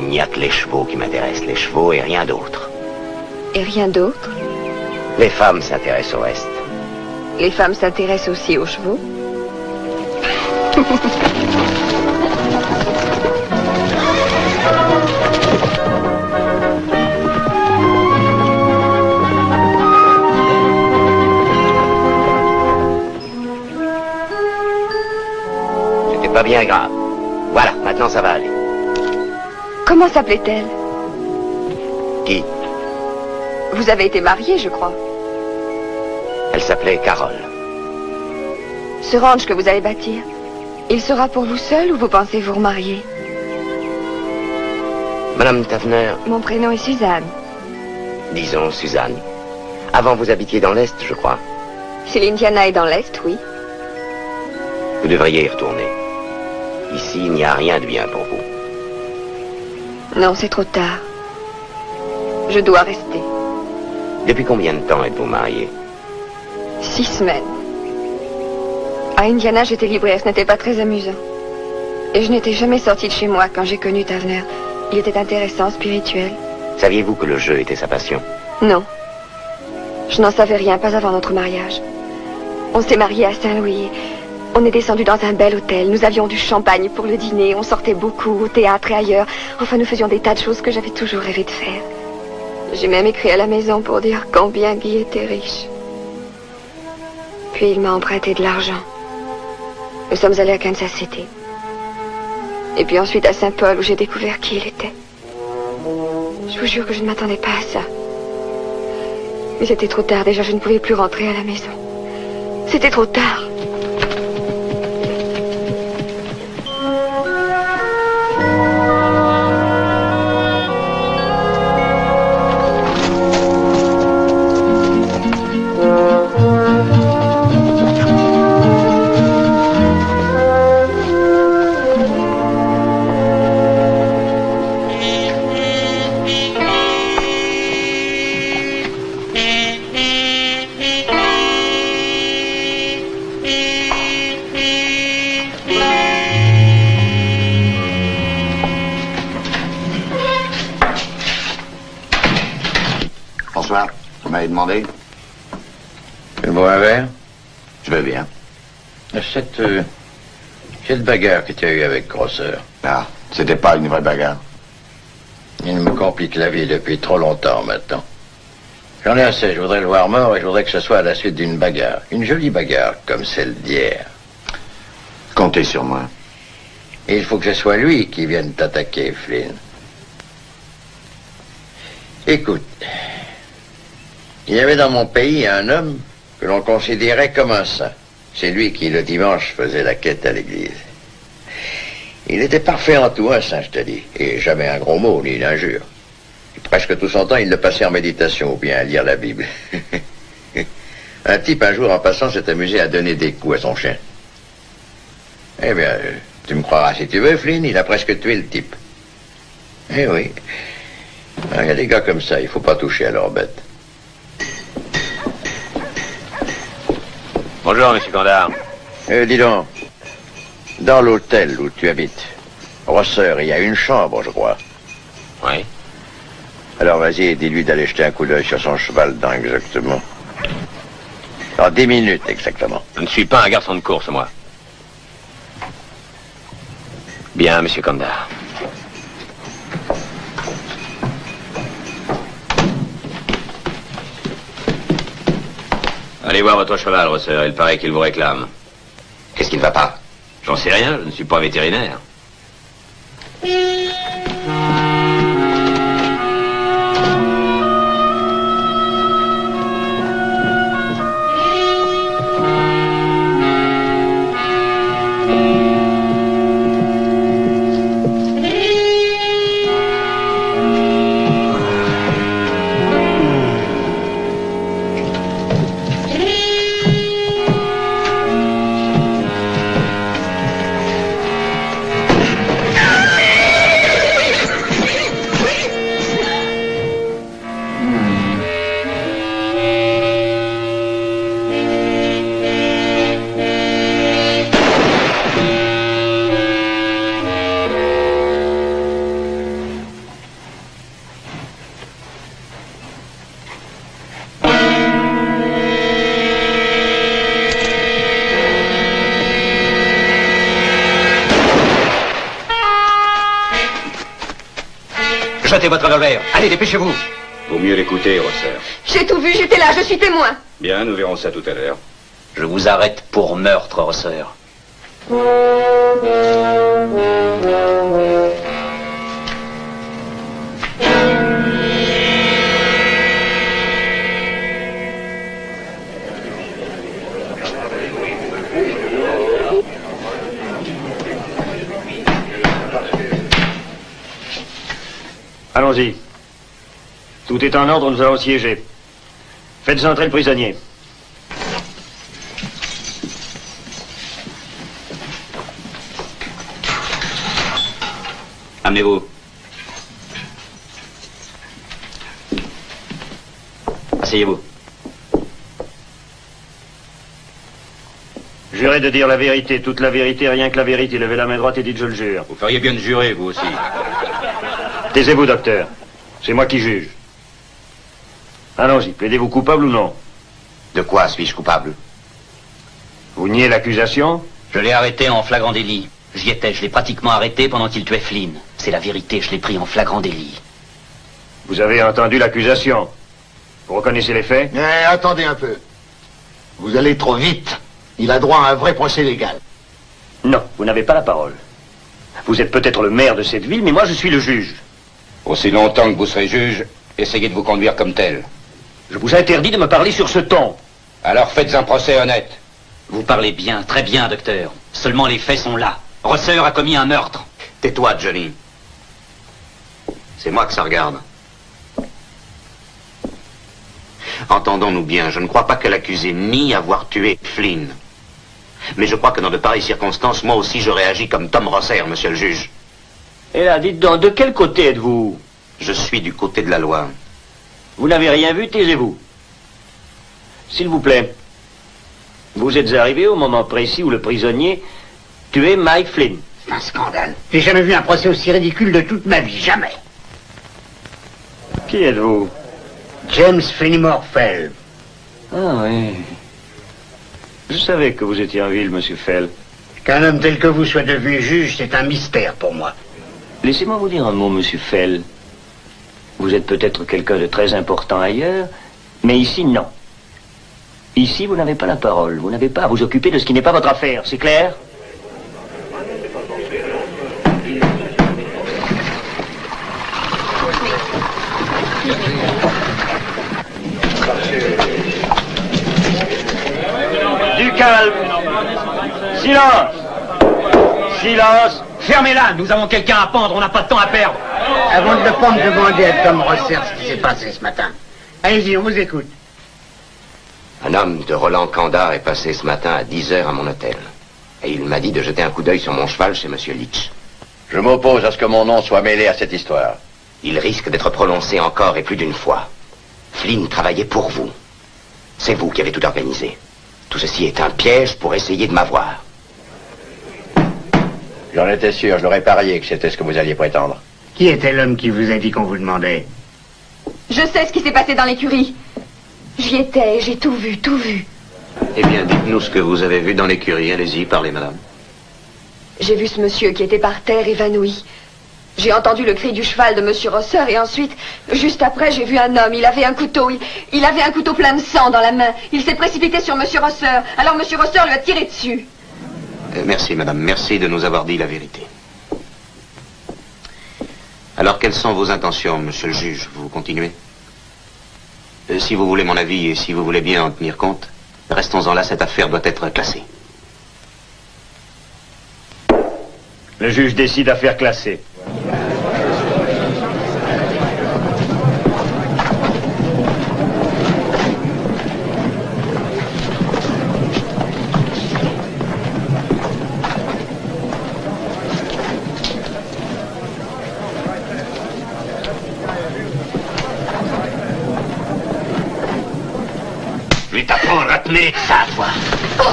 Il n'y a que les chevaux qui m'intéressent, les chevaux et rien d'autre. Et rien d'autre? Les femmes s'intéressent au reste. Les femmes s'intéressent aussi aux chevaux? C'était pas bien grave. Voilà, maintenant ça va aller. Comment s'appelait-elle? Qui? Vous avez été marié, je crois. Elle s'appelait Carole. Ce ranch que vous allez bâtir, il sera pour vous seul ou vous pensez vous remarier? Madame Tavener. Mon prénom est Suzanne. Disons Suzanne. Avant, vous habitiez dans l'Est, je crois. Si l'Indiana est dans l'Est, oui. Vous devriez y retourner. Ici, il n'y a rien de bien pour vous. Non, c'est trop tard. Je dois rester. Depuis combien de temps êtes-vous mariés? 6 semaines. À Indiana, j'étais libraire, ce n'était pas très amusant. Et je n'étais jamais sortie de chez moi quand j'ai connu Tavener. Il était intéressant, spirituel. Saviez-vous que le jeu était sa passion? Non. Je n'en savais rien, pas avant notre mariage. On s'est mariés à Saint-Louis. On est descendu dans un bel hôtel. Nous avions du champagne pour le dîner. On sortait beaucoup au théâtre et ailleurs. Enfin, nous faisions des tas de choses que j'avais toujours rêvé de faire. J'ai même écrit à la maison pour dire combien Guy était riche. Puis il m'a emprunté de l'argent. Nous sommes allés à Kansas City. Et puis ensuite à Saint-Paul, où j'ai découvert qui il était. Je vous jure que je ne m'attendais pas à ça. Mais c'était trop tard, déjà je ne pouvais plus rentrer à la maison. C'était trop tard. Bonsoir. Vous m'avez demandé? Tu bois un verre? Je veux bien. Cette bagarre que tu as eue avec Grosseur. Ah, c'était pas une vraie bagarre. Il me complique la vie depuis trop longtemps maintenant. J'en ai assez, je voudrais le voir mort et je voudrais que ce soit à la suite d'une bagarre. Une jolie bagarre, comme celle d'hier. Comptez sur moi. Et il faut que ce soit lui qui vienne t'attaquer, Flynn. Écoute, il y avait dans mon pays un homme que l'on considérait comme un saint. C'est lui qui, le dimanche, faisait la quête à l'église. Il était parfait en tout, un saint, je te dis, et jamais un gros mot, ni une injure. Presque tout son temps, il le passait en méditation ou bien à lire la Bible. Un type, un jour, en passant, s'est amusé à donner des coups à son chien. Eh bien, tu me croiras si tu veux, Flynn, il a presque tué le type. Eh oui. Il y a des gars comme ça, il faut pas toucher à leurs bêtes. Bonjour, monsieur Condard. Dis donc, dans l'hôtel où tu habites, Rosseur, il y a une chambre, je crois. Oui. Alors vas-y, dis-lui d'aller jeter un coup d'œil sur son cheval dans exactement. Dans 10 minutes, exactement. Je ne suis pas un garçon de course, moi. Bien, monsieur Condard. Allez voir votre cheval, Rosseur. Il paraît qu'il vous réclame. Qu'est-ce qui ne va pas? J'en sais rien, je ne suis pas vétérinaire. Jetez votre revolver. Allez, dépêchez-vous. Vaut mieux l'écouter, Rosseur. J'ai tout vu, j'étais là, je suis témoin. Bien, nous verrons ça tout à l'heure. Je vous arrête pour meurtre, Rosseur. Allons-y. Tout est en ordre, nous allons siéger. Faites entrer le prisonnier. Amenez-vous. Asseyez-vous. Jurez de dire la vérité, toute la vérité, rien que la vérité. Levez la main droite et dites je le jure. Vous feriez bien de jurer, vous aussi. Taisez-vous, docteur. C'est moi qui juge. Allons-y, plaidez-vous coupable ou non? De quoi suis-je coupable? Vous niez l'accusation? Je l'ai arrêté en flagrant délit. J'y étais, je l'ai pratiquement arrêté pendant qu'il tuait Flynn. C'est la vérité, je l'ai pris en flagrant délit. Vous avez entendu l'accusation. Vous reconnaissez les faits? Attendez un peu. Vous allez trop vite. Il a droit à un vrai procès légal. Non, vous n'avez pas la parole. Vous êtes peut-être le maire de cette ville, mais moi je suis le juge. Aussi longtemps que vous serez juge, essayez de vous conduire comme tel. Je vous interdis de me parler sur ce ton. Alors faites un procès honnête. Vous parlez bien, très bien, docteur. Seulement les faits sont là. Rosser a commis un meurtre. Tais-toi, Johnny. C'est moi que ça regarde. Entendons-nous bien, je ne crois pas que l'accusé nie avoir tué Flynn. Mais je crois que dans de pareilles circonstances, moi aussi j'aurais agi comme Tom Rosser, monsieur le juge. Et là, dites donc, de quel côté êtes-vous? Je suis du côté de la loi. Vous n'avez rien vu, taisez-vous. S'il vous plaît, vous êtes arrivé au moment précis où le prisonnier tuait Mike Flynn. C'est un scandale. J'ai jamais vu un procès aussi ridicule de toute ma vie, jamais. Qui êtes-vous? James Fenimore Fell. Ah oui. Je savais que vous étiez en ville, monsieur Fell. Qu'un homme tel que vous soit devenu juge, c'est un mystère pour moi. Laissez-moi vous dire un mot, monsieur Fell. Vous êtes peut-être quelqu'un de très important ailleurs, mais ici, non. Ici, vous n'avez pas la parole. Vous n'avez pas à vous occuper de ce qui n'est pas votre affaire, c'est clair? Du calme. Silence. Silence. Fermez-la, nous avons quelqu'un à pendre, on n'a pas de temps à perdre. Avant de ne pas me demander à Tom Rosser ce qui s'est passé ce matin. Allez-y, on vous écoute. Un homme de Roland Kandar est passé ce matin à 10h à mon hôtel. Et il m'a dit de jeter un coup d'œil sur mon cheval chez monsieur Leach. Je m'oppose à ce que mon nom soit mêlé à cette histoire. Il risque d'être prononcé encore et plus d'une fois. Flynn travaillait pour vous. C'est vous qui avez tout organisé. Tout ceci est un piège pour essayer de m'avoir. J'en étais sûr, je l'aurais parié que c'était ce que vous alliez prétendre. Qui était l'homme qui vous a dit qu'on vous demandait? Je sais ce qui s'est passé dans l'écurie. J'y étais, j'ai tout vu, tout vu. Eh bien, dites-nous ce que vous avez vu dans l'écurie. Allez-y, parlez, madame. J'ai vu ce monsieur qui était par terre évanoui. J'ai entendu le cri du cheval de monsieur Rosser et ensuite, juste après, j'ai vu un homme. Il avait un couteau. Il avait un couteau plein de sang dans la main. Il s'est précipité sur monsieur Rosser. Alors monsieur Rosser lui a tiré dessus. Merci, madame. Merci de nous avoir dit la vérité. Alors, quelles sont vos intentions, monsieur le juge? Vous continuez? Si vous voulez mon avis et si vous voulez bien en tenir compte, restons-en là, cette affaire doit être classée. Le juge décide affaire classée. Je vais t'apprendre à te mêler de ça, toi. Oh.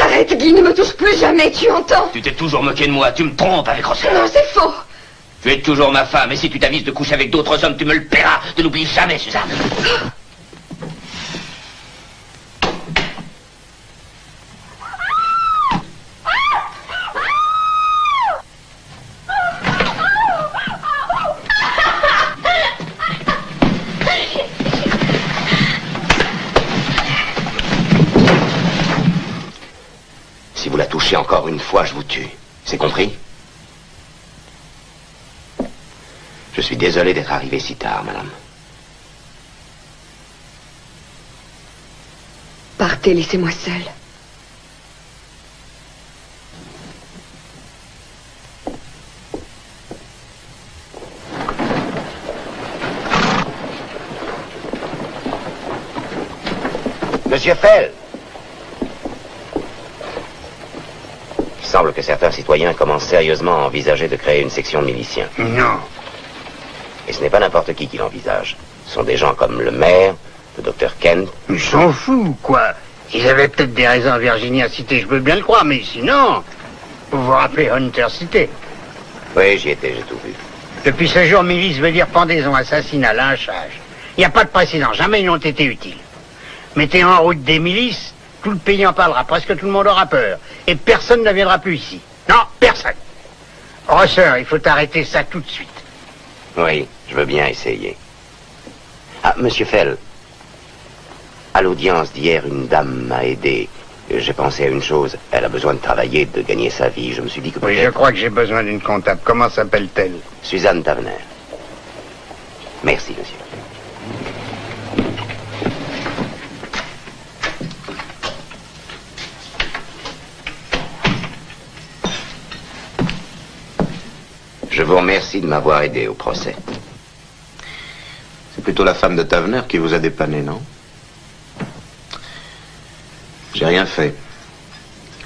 Arrête, Guy, ne me touche plus jamais, tu entends? Tu t'es toujours moqué de moi, tu me trompes avec Rosser. Non, c'est faux. Tu es toujours ma femme, et si tu t'avises de coucher avec d'autres hommes, tu me le paieras. Ne l'oublie jamais, Suzanne. Si vous la touchez encore une fois, je vous tue. C'est compris? Je suis désolé d'être arrivé si tard, madame. Partez, laissez-moi seule. Monsieur Fell! Il semble que certains citoyens commencent sérieusement à envisager de créer une section de miliciens. Non. Et ce n'est pas n'importe qui l'envisage. Ce sont des gens comme le maire, le docteur Kent. Ils s'en foutent, quoi. Ils avaient peut-être des raisons à Virginia City, je peux bien le croire, mais sinon, vous vous rappelez Hunter City? Oui, j'y étais, j'ai tout vu. Depuis ce jour, milice veut dire pendaison, assassinat, lynchage. Il n'y a pas de précédent, jamais ils n'ont été utiles. Mettez en route des milices, tout le pays en parlera, presque tout le monde aura peur. Et personne ne viendra plus ici. Non, personne. Rosser, il faut arrêter ça tout de suite. Oui, je veux bien essayer. Ah, monsieur Fell, à l'audience d'hier, une dame m'a aidé. J'ai pensé à une chose. Elle a besoin de travailler, de gagner sa vie. Je me suis dit que Oui, je crois que j'ai besoin d'une comptable. Comment s'appelle-t-elle? Suzanne Tavener. Merci, monsieur. Je vous remercie de m'avoir aidé au procès. C'est plutôt la femme de Tavener qui vous a dépanné, non? J'ai rien fait.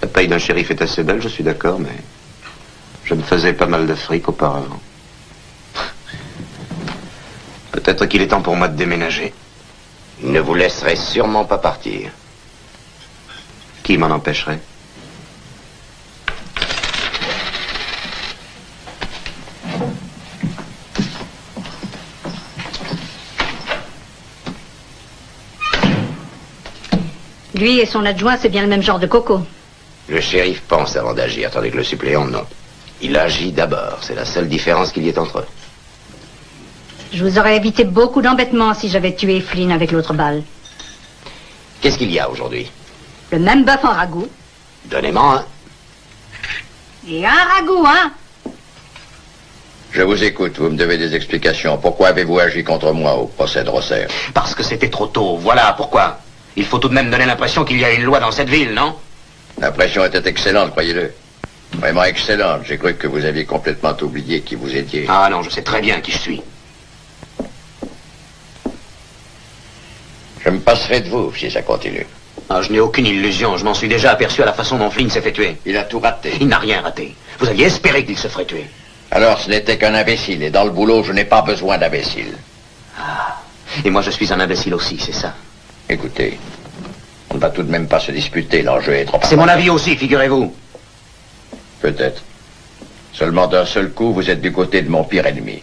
La paye d'un shérif est assez belle, je suis d'accord, mais je me faisais pas mal de fric auparavant. Peut-être qu'il est temps pour moi de déménager. Il ne vous laisserait sûrement pas partir. Qui m'en empêcherait? Lui et son adjoint, c'est bien le même genre de coco. Le shérif pense avant d'agir, tandis que le suppléant, non. Il agit d'abord. C'est la seule différence qu'il y ait entre eux. Je vous aurais évité beaucoup d'embêtements si j'avais tué Flynn avec l'autre balle. Qu'est-ce qu'il y a aujourd'hui? Le même bœuf en ragoût. Donnez-moi un. Et un ragoût, hein? Je vous écoute, vous me devez des explications. Pourquoi avez-vous agi contre moi au procès de Rosser? Parce que c'était trop tôt, voilà pourquoi. Il faut tout de même donner l'impression qu'il y a une loi dans cette ville, non? L'impression était excellente, croyez-le. Vraiment excellente. J'ai cru que vous aviez complètement oublié qui vous étiez. Ah non, je sais très bien qui je suis. Je me passerai de vous si ça continue. Ah, je n'ai aucune illusion, je m'en suis déjà aperçu à la façon dont Flynn s'est fait tuer. Il a tout raté. Il n'a rien raté. Vous aviez espéré qu'il se ferait tuer. Alors ce n'était qu'un imbécile, et dans le boulot, je n'ai pas besoin d'imbéciles. Ah, et moi je suis un imbécile aussi, c'est ça. Écoutez, on ne va tout de même pas se disputer, l'enjeu est trop... C'est mon avis aussi, figurez-vous. Peut-être. Seulement d'un seul coup, vous êtes du côté de mon pire ennemi.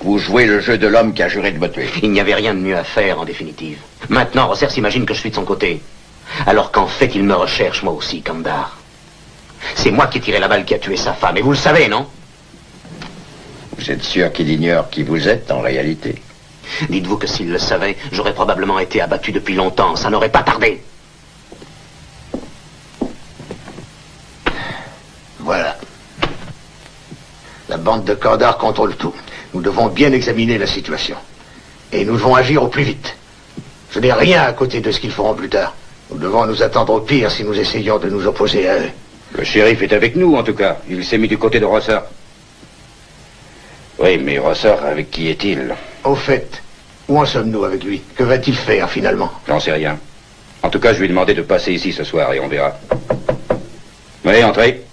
Vous jouez le jeu de l'homme qui a juré de me tuer. Il n'y avait rien de mieux à faire, en définitive. Maintenant, Rosser s'imagine que je suis de son côté. Alors qu'en fait, il me recherche, moi aussi, Kandar. C'est moi qui ai tiré la balle qui a tué sa femme, et vous le savez, non? Vous êtes sûr qu'il ignore qui vous êtes, en réalité? Dites-vous que s'il le savait, j'aurais probablement été abattu depuis longtemps. Ça n'aurait pas tardé. Voilà. La bande de Kandar contrôle tout. Nous devons bien examiner la situation. Et nous devons agir au plus vite. Ce n'est rien à côté de ce qu'ils feront plus tard. Nous devons nous attendre au pire si nous essayons de nous opposer à eux. Le shérif est avec nous, en tout cas. Il s'est mis du côté de Rosser. Oui, mais Rosser, avec qui est-il? Au fait, où en sommes-nous avec lui? Que va-t-il faire, finalement? J'en sais rien. En tout cas, je lui ai demandé de passer ici ce soir, et on verra. Oui, entrez.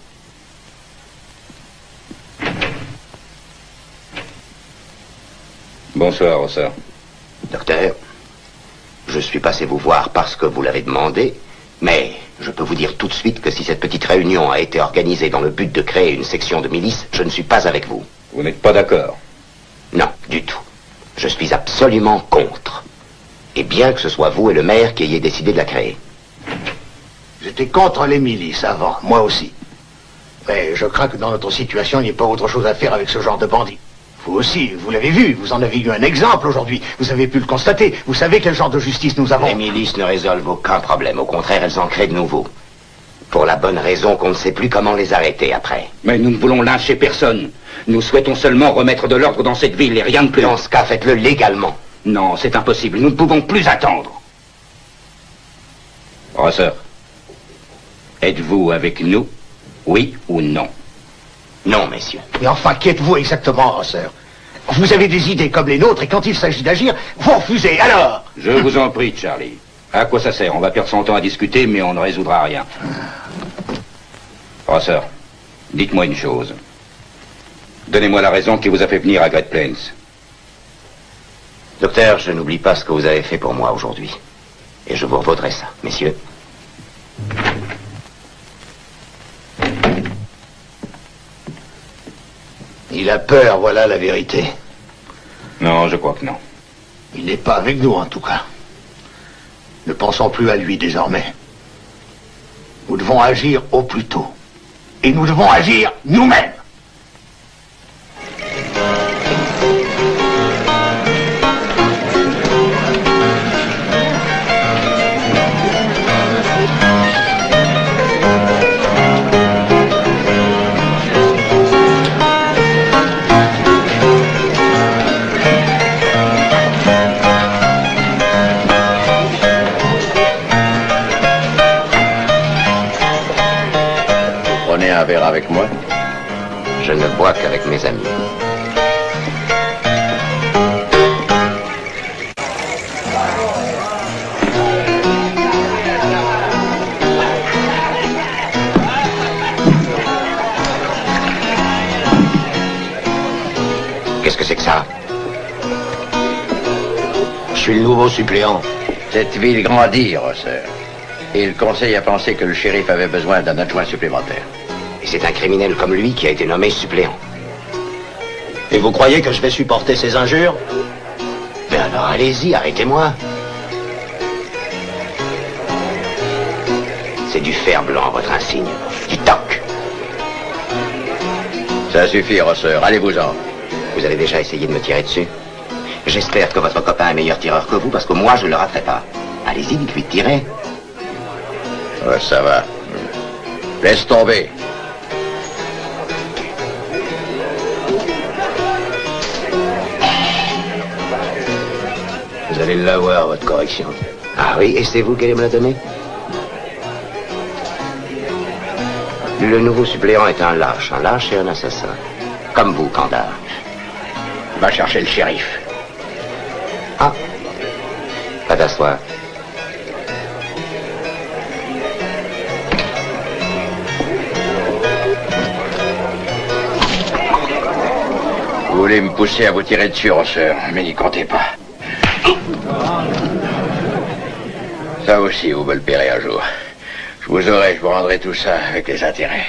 Bonsoir, Rosser. Docteur, je suis passé vous voir parce que vous l'avez demandé, mais je peux vous dire tout de suite que si cette petite réunion a été organisée dans le but de créer une section de milice, je ne suis pas avec vous. Vous n'êtes pas d'accord? Non, du tout. Je suis absolument contre. Et bien que ce soit vous et le maire qui ayez décidé de la créer. J'étais contre les milices avant, moi aussi. Mais je crains que dans notre situation, il n'y ait pas autre chose à faire avec ce genre de bandits. Vous aussi, vous l'avez vu, vous en avez eu un exemple aujourd'hui. Vous avez pu le constater. Vous savez quel genre de justice nous avons. Les milices ne résolvent aucun problème. Au contraire, elles en créent de nouveaux. Pour la bonne raison qu'on ne sait plus comment les arrêter après. Mais nous ne voulons lyncher personne. Nous souhaitons seulement remettre de l'ordre dans cette ville et rien de plus. Dans ce cas, faites-le légalement. Non, c'est impossible. Nous ne pouvons plus attendre. Rosser, êtes-vous avec nous? Oui ou non? Non, messieurs. Et enfin, qui êtes-vous exactement, Rosser? Vous avez des idées comme les nôtres et quand il s'agit d'agir, vous refusez, alors? Je vous en prie, Charlie. À quoi ça sert? On va perdre son temps à discuter, mais on ne résoudra rien. Rosser, dites-moi une chose. Donnez-moi la raison qui vous a fait venir à Great Plains. Docteur, je n'oublie pas ce que vous avez fait pour moi aujourd'hui. Et je vous revaudrai ça, messieurs. Il a peur, voilà la vérité. Non, je crois que non. Il n'est pas avec nous, en tout cas. Ne pensons plus à lui désormais. Nous devons agir au plus tôt. Et nous devons agir nous-mêmes. nos amis. Qu'est-ce que c'est que ça? Je suis le nouveau suppléant. Cette ville grandit, Rosser. Et le conseil a pensé que le shérif avait besoin d'un adjoint supplémentaire. Et c'est un criminel comme lui qui a été nommé suppléant. Et vous croyez que je vais supporter ces injures? Ben alors allez-y, arrêtez-moi. C'est du fer blanc, votre insigne. Du toc. Ça suffit, Rosser. Allez-vous-en. Vous avez déjà essayé de me tirer dessus? J'espère que votre copain est meilleur tireur que vous, parce que moi, je ne le raterai pas. Allez-y, dites-lui de tirer. Ouais, ça va. Laisse tomber. Vous allez l'avoir, votre correction. Ah oui, et c'est vous qui allez me la donner? Le nouveau suppléant est un lâche et un assassin. Comme vous, Kandar. Va chercher le shérif. Ah, pas t'asseoir. Vous voulez me pousser à vous tirer dessus, Rosser, mais n'y comptez pas. Ça aussi, vous me le paierez un jour. Je vous rendrai tout ça avec les intérêts.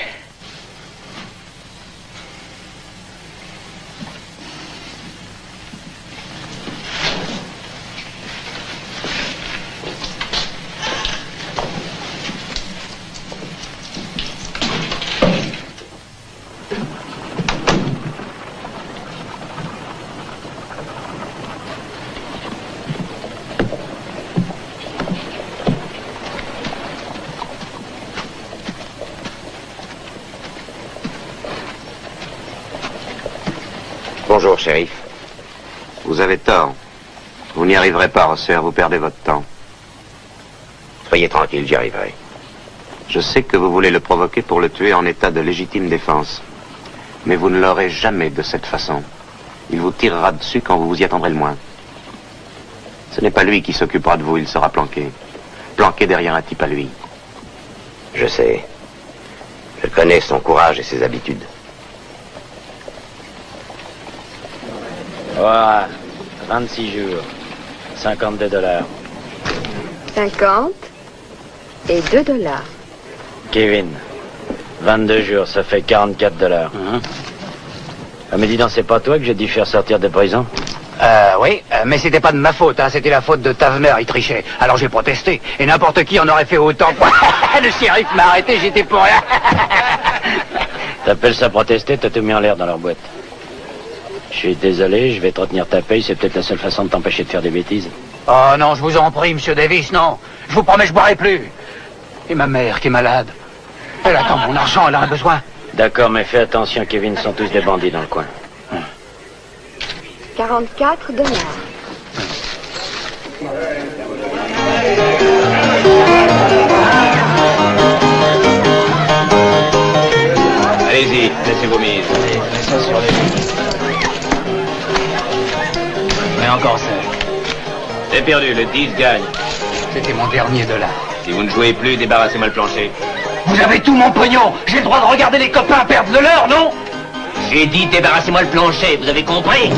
Bonjour, shérif. Vous avez tort. Vous n'y arriverez pas, Rosser, vous perdez votre temps. Soyez tranquille, j'y arriverai. Je sais que vous voulez le provoquer pour le tuer en état de légitime défense. Mais vous ne l'aurez jamais de cette façon. Il vous tirera dessus quand vous vous y attendrez le moins. Ce n'est pas lui qui s'occupera de vous, il sera planqué. Planqué derrière un type à lui. Je sais. Je connais son courage et ses habitudes. Voilà, 26 jours, 52 $. 50 et 2 $. Kevin, 22 jours, ça fait 44 $. Ah, mais dis donc, c'est pas toi que j'ai dû faire sortir de prison? Oui, mais c'était pas de ma faute, hein, c'était la faute de Tavener, il trichait. Alors j'ai protesté, et n'importe qui en aurait fait autant. Le shérif m'a arrêté, j'étais pour rien. T'appelles ça protester, t'as tout mis en l'air dans leur boîte. Je suis désolé, je vais te retenir ta paye, c'est peut-être la seule façon de t'empêcher de faire des bêtises. Oh non, je vous en prie, monsieur Davis, non. Je vous promets, je boirai plus. Et ma mère qui est malade. Elle attend mon argent, elle en a besoin. D'accord, mais fais attention, Kevin, sont tous des bandits dans le coin. 44 $. Allez-y, laissez vos mises. Mais encore ça. C'est perdu, le 10 gagne. C'était mon dernier $. Si vous ne jouez plus, débarrassez-moi le plancher. Vous avez tout mon pognon. J'ai le droit de regarder les copains perdre de l'heure, non? J'ai dit débarrassez-moi le plancher, vous avez compris?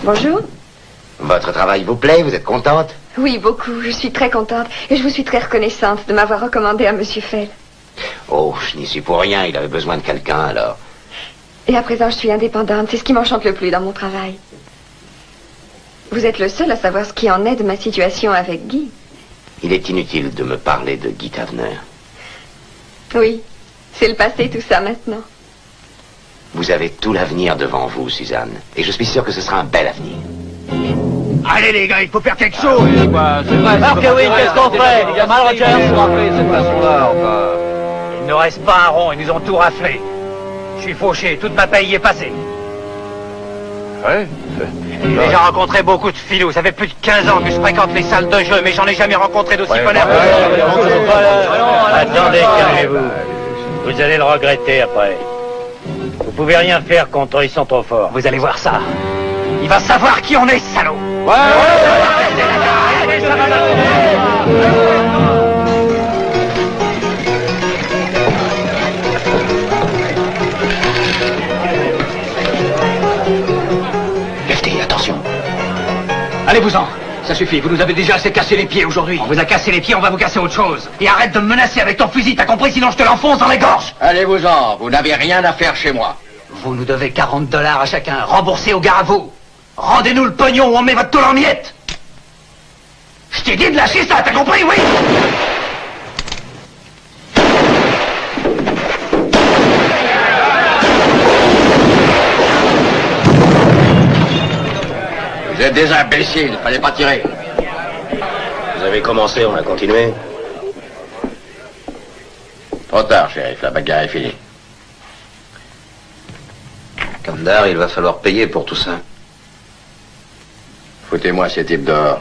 Bonjour. Votre travail vous plaît? Vous êtes contente? Oui, beaucoup. Je suis très contente et je vous suis très reconnaissante de m'avoir recommandé à Monsieur Fell. Oh, je n'y suis pour rien, il avait besoin de quelqu'un alors. Et à présent, je suis indépendante. C'est ce qui m'enchante le plus dans mon travail. Vous êtes le seul à savoir ce qui en est de ma situation avec Guy. Il est inutile de me parler de Guy Tavener. Oui, c'est le passé tout ça maintenant. Vous avez tout l'avenir devant vous, Suzanne. Et je suis sûr que ce sera un bel avenir. Allez les gars, il faut faire quelque chose. Alors Kevin, qu'est-ce qu'on fait? Il y a mal, Roger. Il ne reste pas un rond, ils nous ont tout raflé. Je suis fauché, toute ma paye y est passée. Ouais. J'ai déjà rencontré beaucoup de filous. Ça fait plus de 15 ans que je fréquente les salles de jeu, mais j'en ai jamais rencontré d'aussi bonheur. Attendez, calmez-vous. Vous allez le regretter après. Vous pouvez rien faire contre eux, ils sont trop forts. Vous allez voir ça. Il va savoir qui on est, salaud. Lefty, attention. Allez-vous-en. Ça suffit, vous nous avez déjà assez cassé les pieds aujourd'hui. On vous a cassé les pieds, on va vous casser autre chose. Et arrête de me menacer avec ton fusil, t'as compris? Sinon je te l'enfonce dans les gorges. Allez-vous-en, vous n'avez rien à faire chez moi. Vous nous devez $40 à chacun, remboursés au gars à vous. Rendez-nous le pognon ou on met votre tôle en miettes. Je t'ai dit de lâcher ça, t'as compris, oui? Vous êtes des imbéciles, fallait pas tirer. Vous avez commencé, on a continué. Trop tard, shérif, la bagarre est finie. Kandar, il va falloir payer pour tout ça. Foutez-moi ces types dehors.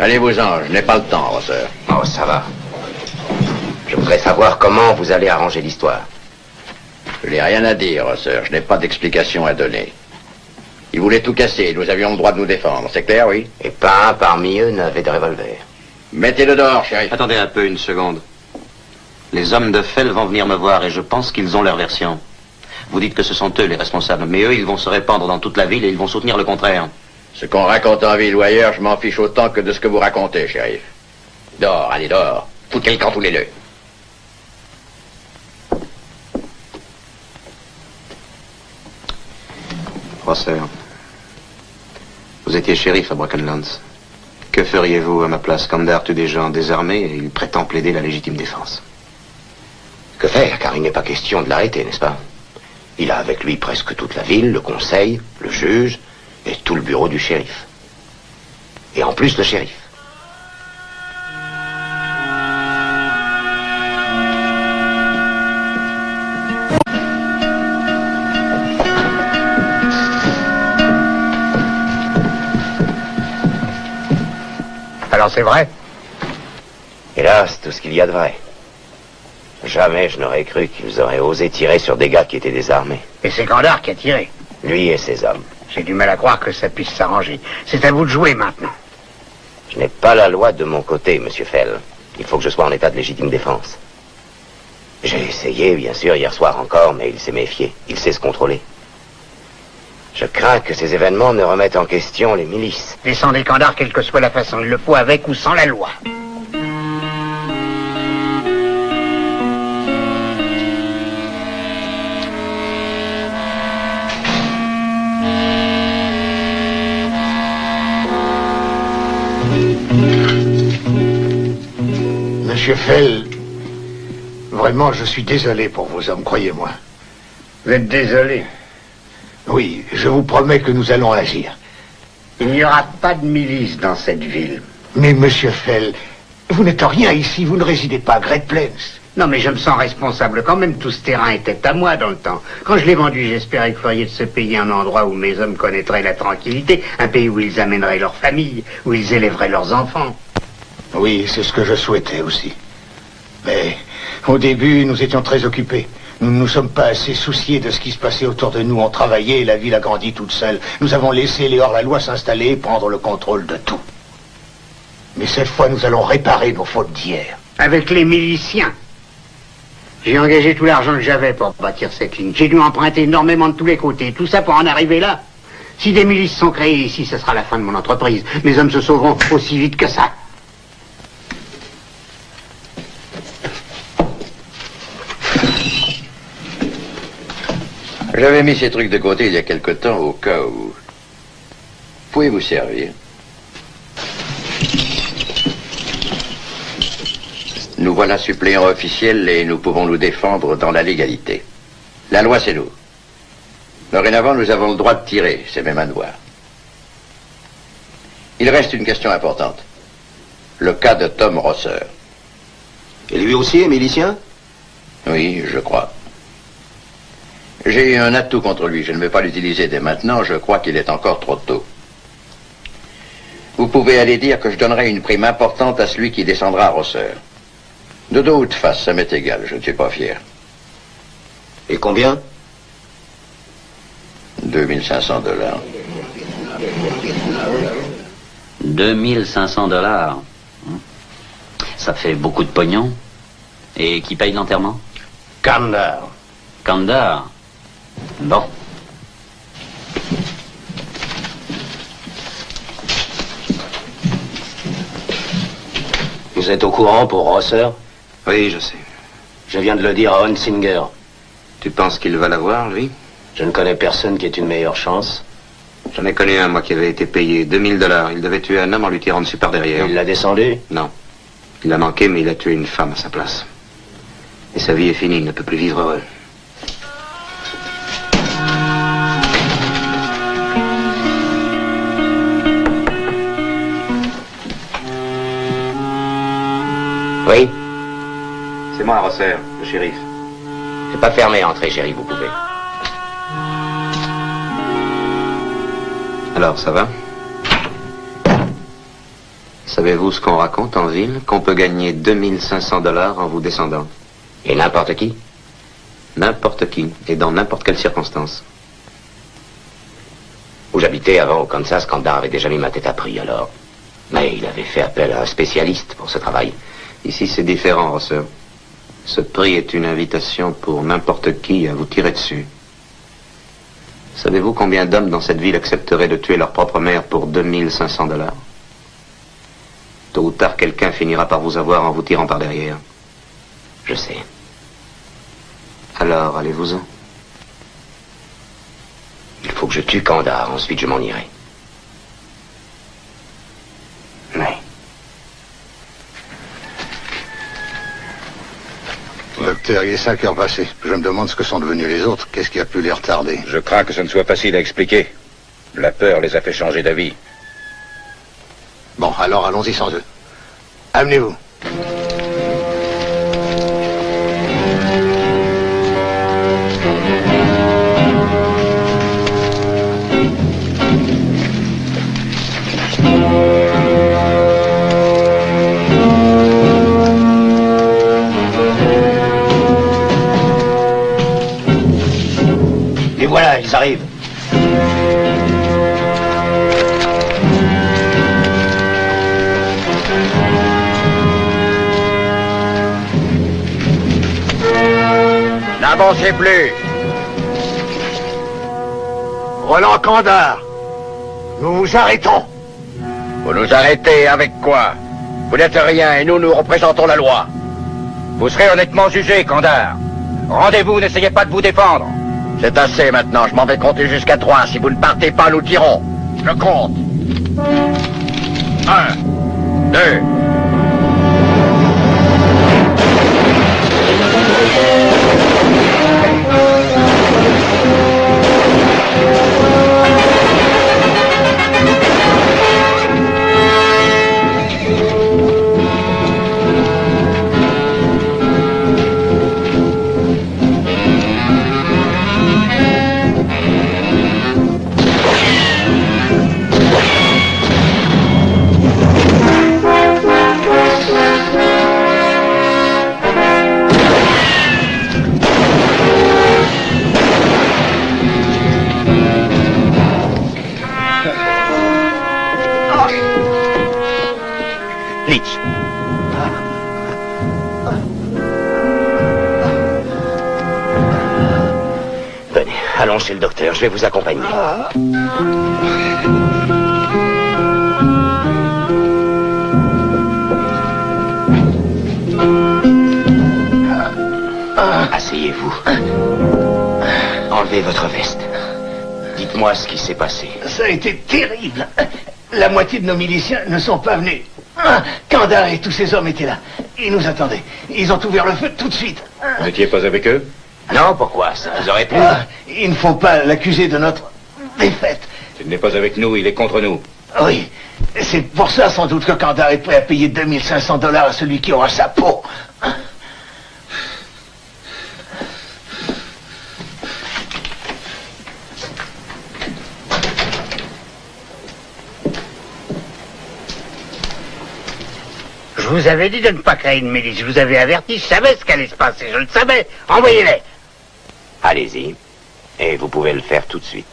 Allez-vous-en, je n'ai pas le temps, Rosser. Oh, ça va. Je voudrais savoir comment vous allez arranger l'histoire. Je n'ai rien à dire, Rosser. Je n'ai pas d'explication à donner. Ils voulaient tout casser. Nous avions le droit de nous défendre. C'est clair, oui? Et pas un parmi eux n'avait de revolver. Mettez-le dehors, shérif. Attendez un peu, une seconde. Les hommes de Fell vont venir me voir et je pense qu'ils ont leur version. Vous dites que ce sont eux les responsables, mais eux, ils vont se répandre dans toute la ville et ils vont soutenir le contraire. Ce qu'on raconte en ville ou ailleurs, je m'en fiche autant que de ce que vous racontez, shérif. Dehors, allez, dehors. Foutez le camp tous les deux. Rosser, vous étiez shérif à Brackenlands. Que feriez-vous à ma place? Kandar tue des gens désarmés et il prétend plaider la légitime défense. Que faire? Car il n'est pas question de l'arrêter, n'est-ce pas? Il a avec lui presque toute la ville, le conseil, le juge et tout le bureau du shérif. Et en plus le shérif. Alors c'est vrai? Hélas, tout ce qu'il y a de vrai. Jamais je n'aurais cru qu'ils auraient osé tirer sur des gars qui étaient désarmés. Et c'est Kandar qui a tiré. Lui et ses hommes. J'ai du mal à croire que ça puisse s'arranger. C'est à vous de jouer maintenant. Je n'ai pas la loi de mon côté, monsieur Fell. Il faut que je sois en état de légitime défense. J'ai essayé, bien sûr, hier soir encore, mais il s'est méfié. Il sait se contrôler. Je crains que ces événements ne remettent en question les milices. Descendez Kandar, quelle que soit la façon. Il le faut avec ou sans la loi. Monsieur Fell, vraiment, je suis désolé pour vos hommes, croyez-moi. Vous êtes désolé? Oui, je vous promets que nous allons agir. Il n'y aura pas de milice dans cette ville. Mais monsieur Fell, vous n'êtes rien ici, vous ne résidez pas à Great Plains. Non, mais je me sens responsable quand même. Tout ce terrain était à moi dans le temps. Quand je l'ai vendu, j'espérais que vous feriez de ce pays un endroit où mes hommes connaîtraient la tranquillité, un pays où ils amèneraient leurs familles, où ils élèveraient leurs enfants. Oui, c'est ce que je souhaitais aussi. Mais au début, nous étions très occupés. Nous ne nous sommes pas assez souciés de ce qui se passait autour de nous. On travaillait et la ville a grandi toute seule. Nous avons laissé les hors-la-loi s'installer et prendre le contrôle de tout. Mais cette fois, nous allons réparer nos fautes d'hier. Avec les miliciens. J'ai engagé tout l'argent que j'avais pour bâtir cette ligne. J'ai dû emprunter énormément de tous les côtés. Tout ça pour en arriver là. Si des milices sont créées ici, ce sera la fin de mon entreprise. Mes hommes se sauveront aussi vite que ça. J'avais mis ces trucs de côté il y a quelque temps au cas où. Pouvez vous servir? Nous voilà suppléants officiels et nous pouvons nous défendre dans la légalité. La loi, c'est nous. Dorénavant, nous avons le droit de tirer, c'est même un devoir. Il reste une question importante. Le cas de Tom Rosser. Et lui aussi est milicien? Oui, je crois. J'ai eu un atout contre lui. Je ne vais pas l'utiliser dès maintenant. Je crois qu'il est encore trop tôt. Vous pouvez aller dire que je donnerai une prime importante à celui qui descendra à Rosser. De dos ou de face, ça m'est égal. Je ne suis pas fier. Et combien? 2500 $. 2500 $. Ça fait beaucoup de pognon. Et qui paye l'enterrement? Kandar. Kandar. Bon. Vous êtes au courant pour Rosser? Oui, je sais. Je viens de le dire à Hunsinger. Tu penses qu'il va l'avoir, lui? Je ne connais personne qui ait une meilleure chance. J'en ai connu un, moi, qui avait été payé 2000 $. Il devait tuer un homme en lui tirant dessus par derrière. Il l'a descendu? Non. Il l'a manqué, mais il a tué une femme à sa place. Et sa vie est finie, il ne peut plus vivre heureux. Oui? C'est moi, Rosser, le shérif. C'est pas fermé, entrez, chérie, vous pouvez. Alors, ça va? Savez-vous ce qu'on raconte en ville? Qu'on peut gagner 2500 $ en vous descendant. Et n'importe qui? N'importe qui, et dans n'importe quelle circonstance. Où j'habitais avant, au Kansas, Kandar avait déjà mis ma tête à prix, alors. Mais il avait fait appel à un spécialiste pour ce travail. Ici, c'est différent, Rosser. Ce prix est une invitation pour n'importe qui à vous tirer dessus. Savez-vous combien d'hommes dans cette ville accepteraient de tuer leur propre mère pour 2500 $? Tôt ou tard, quelqu'un finira par vous avoir en vous tirant par derrière. Je sais. Alors, allez-vous-en. Il faut que je tue Kandar, ensuite je m'en irai. Oui. Docteur, il est 5 heures passées. Je me demande ce que sont devenus les autres. Qu'est-ce qui a pu les retarder? Je crains que ce ne soit facile à expliquer. La peur les a fait changer d'avis. Bon, alors allons-y sans eux. Amenez-vous. Et voilà, ils arrivent. N'avancez plus. Roland Kandar, nous vous arrêtons. Vous nous arrêtez avec quoi? Vous n'êtes rien et nous représentons la loi. Vous serez honnêtement jugé, Kandar. Rendez-vous, n'essayez pas de vous défendre. C'est assez maintenant, je m'en vais compter jusqu'à 3. Si vous ne partez pas, nous tirons. Je compte. 1, 2... Venez, allons chez le docteur, je vais vous accompagner. Asseyez-vous. Enlevez votre veste. Dites-moi ce qui s'est passé. Ça a été terrible. La moitié de nos miliciens ne sont pas venus. Kandar et tous ces hommes étaient là. Ils nous attendaient. Ils ont ouvert le feu tout de suite. Vous n'étiez pas avec eux? Non, pourquoi? Ça vous aurait plu? Il ne faut pas l'accuser de notre défaite. Il n'est pas avec nous, il est contre nous. Oui, c'est pour ça sans doute que Kandar est prêt à payer $2500 à celui qui aura sa peau. Je vous avais dit de ne pas créer une milice, je vous avais averti, je savais ce qu'allait se passer, je le savais. Envoyez-les. Allez-y, et vous pouvez le faire tout de suite.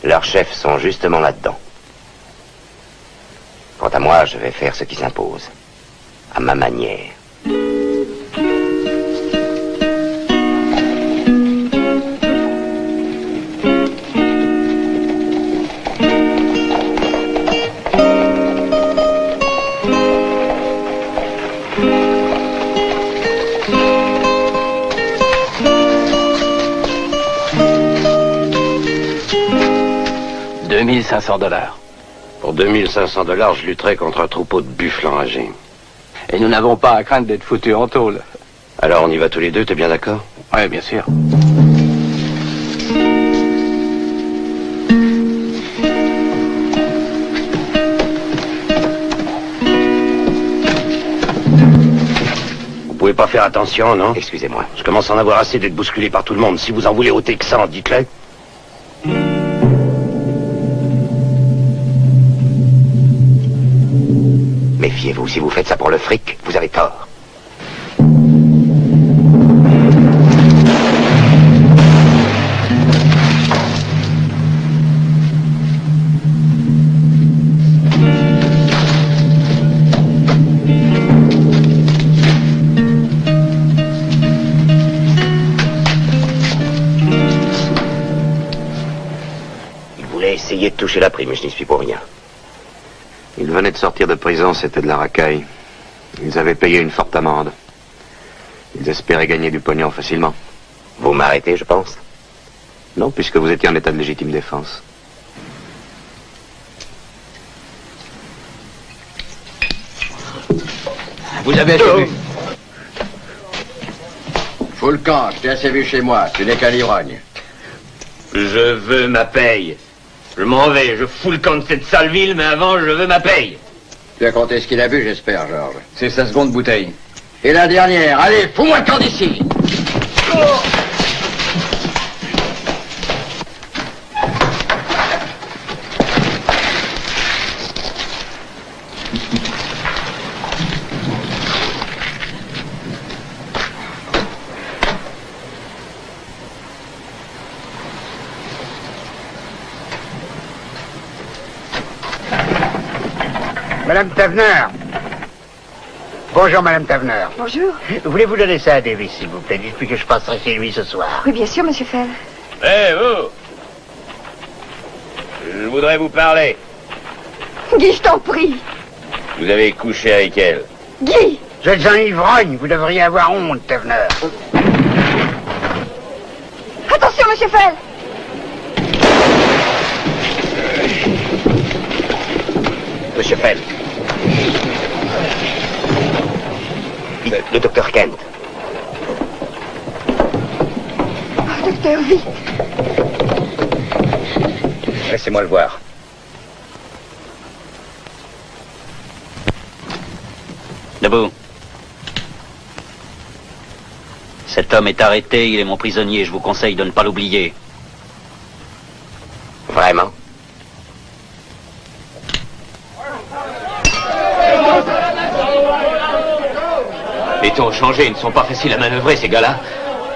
Leurs chefs sont justement là-dedans. Quant à moi, je vais faire ce qui s'impose, à ma manière. $2500. Pour $2500, je lutterai contre un troupeau de buffles enragés. Et nous n'avons pas à craindre d'être foutus en tôle. Alors on y va tous les deux, t'es bien d'accord? Oui, bien sûr. Vous pouvez pas faire attention, non? Excusez-moi. Je commence à en avoir assez d'être bousculé par tout le monde. Si vous en voulez aux Texans, dites-le. Méfiez-vous, si vous faites ça pour le fric, vous avez tort. Il voulait essayer de toucher la prime, mais je n'y suis pour rien. Ils venaient de sortir de prison, c'était de la racaille. Ils avaient payé une forte amende. Ils espéraient gagner du pognon facilement. Vous m'arrêtez, je pense? Non, puisque vous étiez en état de légitime défense. Vous avez assez vu. Fous le camp, je t'ai assez vu chez moi, tu n'es qu'un ivrogne. Je veux ma paye. Je m'en vais, je fous le camp de cette sale ville, mais avant, je veux ma paye. Tu as compté ce qu'il a bu, j'espère, Georges. C'est sa seconde bouteille. Et la dernière, allez, fous-moi le camp d'ici. Madame Tavener. Bonjour, Madame Tavener. Bonjour. Voulez-vous donner ça à Davis, s'il vous plaît? Dites-lui que je passerai chez lui ce soir. Oui, bien sûr, Monsieur Fell. Eh, vous! Je voudrais vous parler. Guy, je t'en prie. Vous avez couché avec elle. Guy! Vous êtes un ivrogne, vous devriez avoir honte, Tavener. Attention, Monsieur Fell. Monsieur Fell. Le docteur Kent. Oh, docteur, vite. Laissez-moi le voir. Debout. Cet homme est arrêté, il est mon prisonnier, je vous conseille de ne pas l'oublier. Vraiment? Les tons ont changé, ils ne sont pas faciles à manœuvrer, ces gars-là.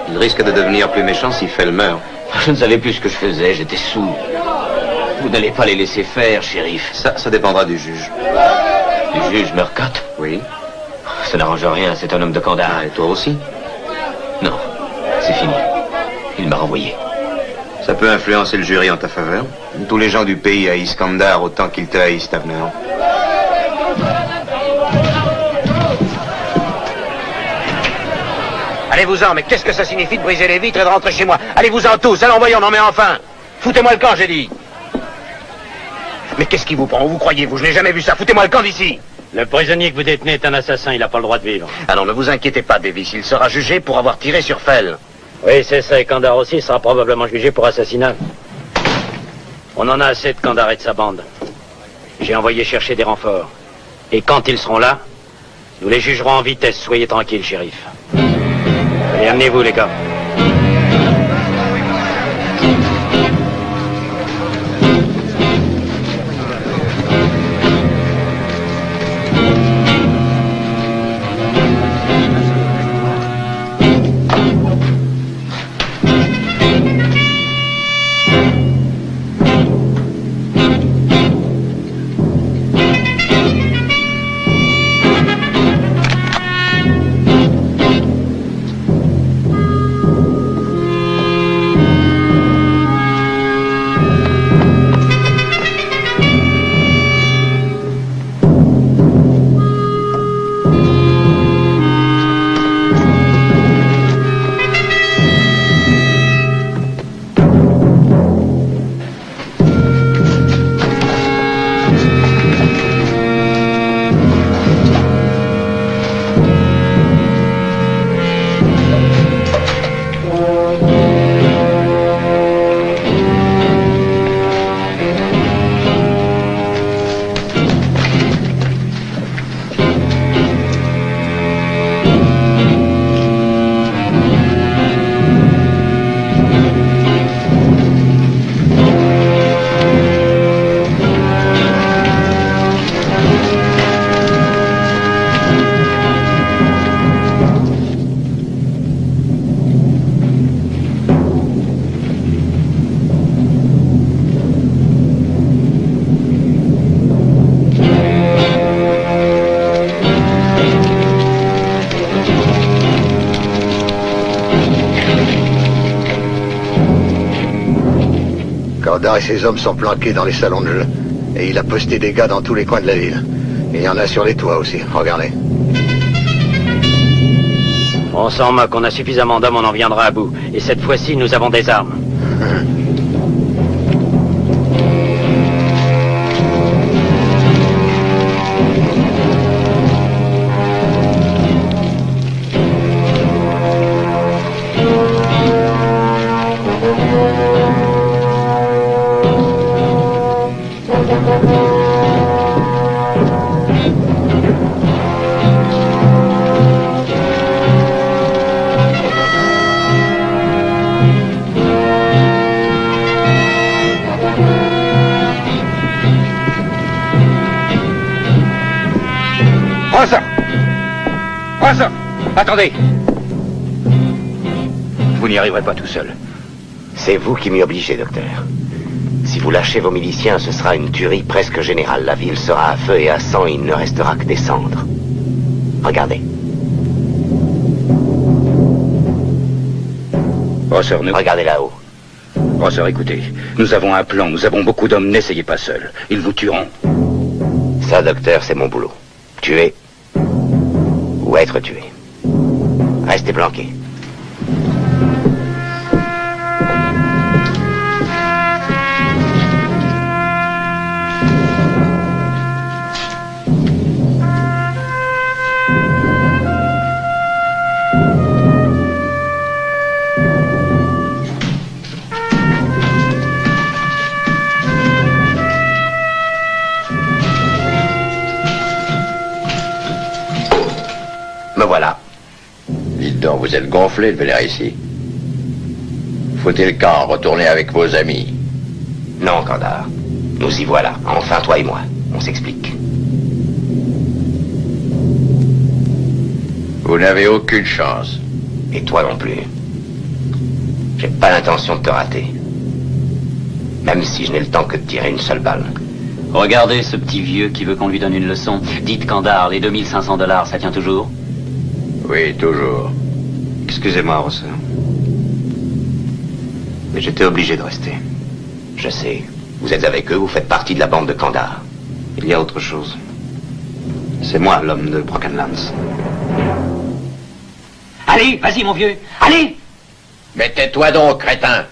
Ils risquent de devenir plus méchants si Fell meurt. Je ne savais plus ce que je faisais, j'étais sourd. Vous n'allez pas les laisser faire, shérif. Ça dépendra du juge. Du juge Murcott? Oui. Ça n'arrange rien, c'est un homme de Kandar. Et toi aussi? Non, c'est fini. Il m'a renvoyé. Ça peut influencer le jury en ta faveur. Tous les gens du pays haïssent Kandar autant qu'ils te haïssent, Tavener. Allez-vous-en, mais qu'est-ce que ça signifie de briser les vitres et de rentrer chez moi? Allez-vous-en tous, allons voyons, non mais enfin. Foutez-moi le camp, j'ai dit. Mais qu'est-ce qui vous prend? Où vous croyez-vous? Je n'ai jamais vu ça. Foutez-moi le camp d'ici. Le prisonnier que vous détenez est un assassin, il n'a pas le droit de vivre. Alors ne vous inquiétez pas, Davis, il sera jugé pour avoir tiré sur Fell. Oui, c'est ça, et Kandar aussi sera probablement jugé pour assassinat. On en a assez de Kandar et de sa bande. J'ai envoyé chercher des renforts. Et quand ils seront là, nous les jugerons en vitesse, soyez tranquilles, shérif. Allez, amenez-vous, les gars. Kandar et ses hommes sont planqués dans les salons de jeu. Et il a posté des gars dans tous les coins de la ville. Et il y en a sur les toits aussi, regardez. On sent moque, qu'on a suffisamment d'hommes, on en viendra à bout. Et cette fois-ci, nous avons des armes. Attendez! Vous n'y arriverez pas tout seul. C'est vous qui m'y obligez, docteur. Si vous lâchez vos miliciens, ce sera une tuerie presque générale. La ville sera à feu et à sang et il ne restera que des cendres. Regardez. Rosser, nous... Regardez là-haut. Rosser, écoutez. Nous avons un plan, nous avons beaucoup d'hommes, n'essayez pas seul. Ils vous tueront. Ça, docteur, c'est mon boulot. Tuer ou être tué. Restez planqués. Me voilà. Dites donc, vous êtes gonflé de venir ici. Faut-il qu'en retourner avec vos amis? Non, Kandar. Nous y voilà. Enfin, toi et moi. On s'explique. Vous n'avez aucune chance. Et toi non plus. J'ai pas l'intention de te rater. Même si je n'ai le temps que de tirer une seule balle. Regardez ce petit vieux qui veut qu'on lui donne une leçon. Dites, Kandar, les $2500, ça tient toujours? Oui, toujours. Excusez-moi, Rosser. Mais j'étais obligé de rester. Je sais. Vous êtes avec eux, vous faites partie de la bande de Kandar. Il y a autre chose. C'est moi, l'homme de Broken Lance. Allez, vas-y, mon vieux. Allez! Mais tais-toi donc, crétin.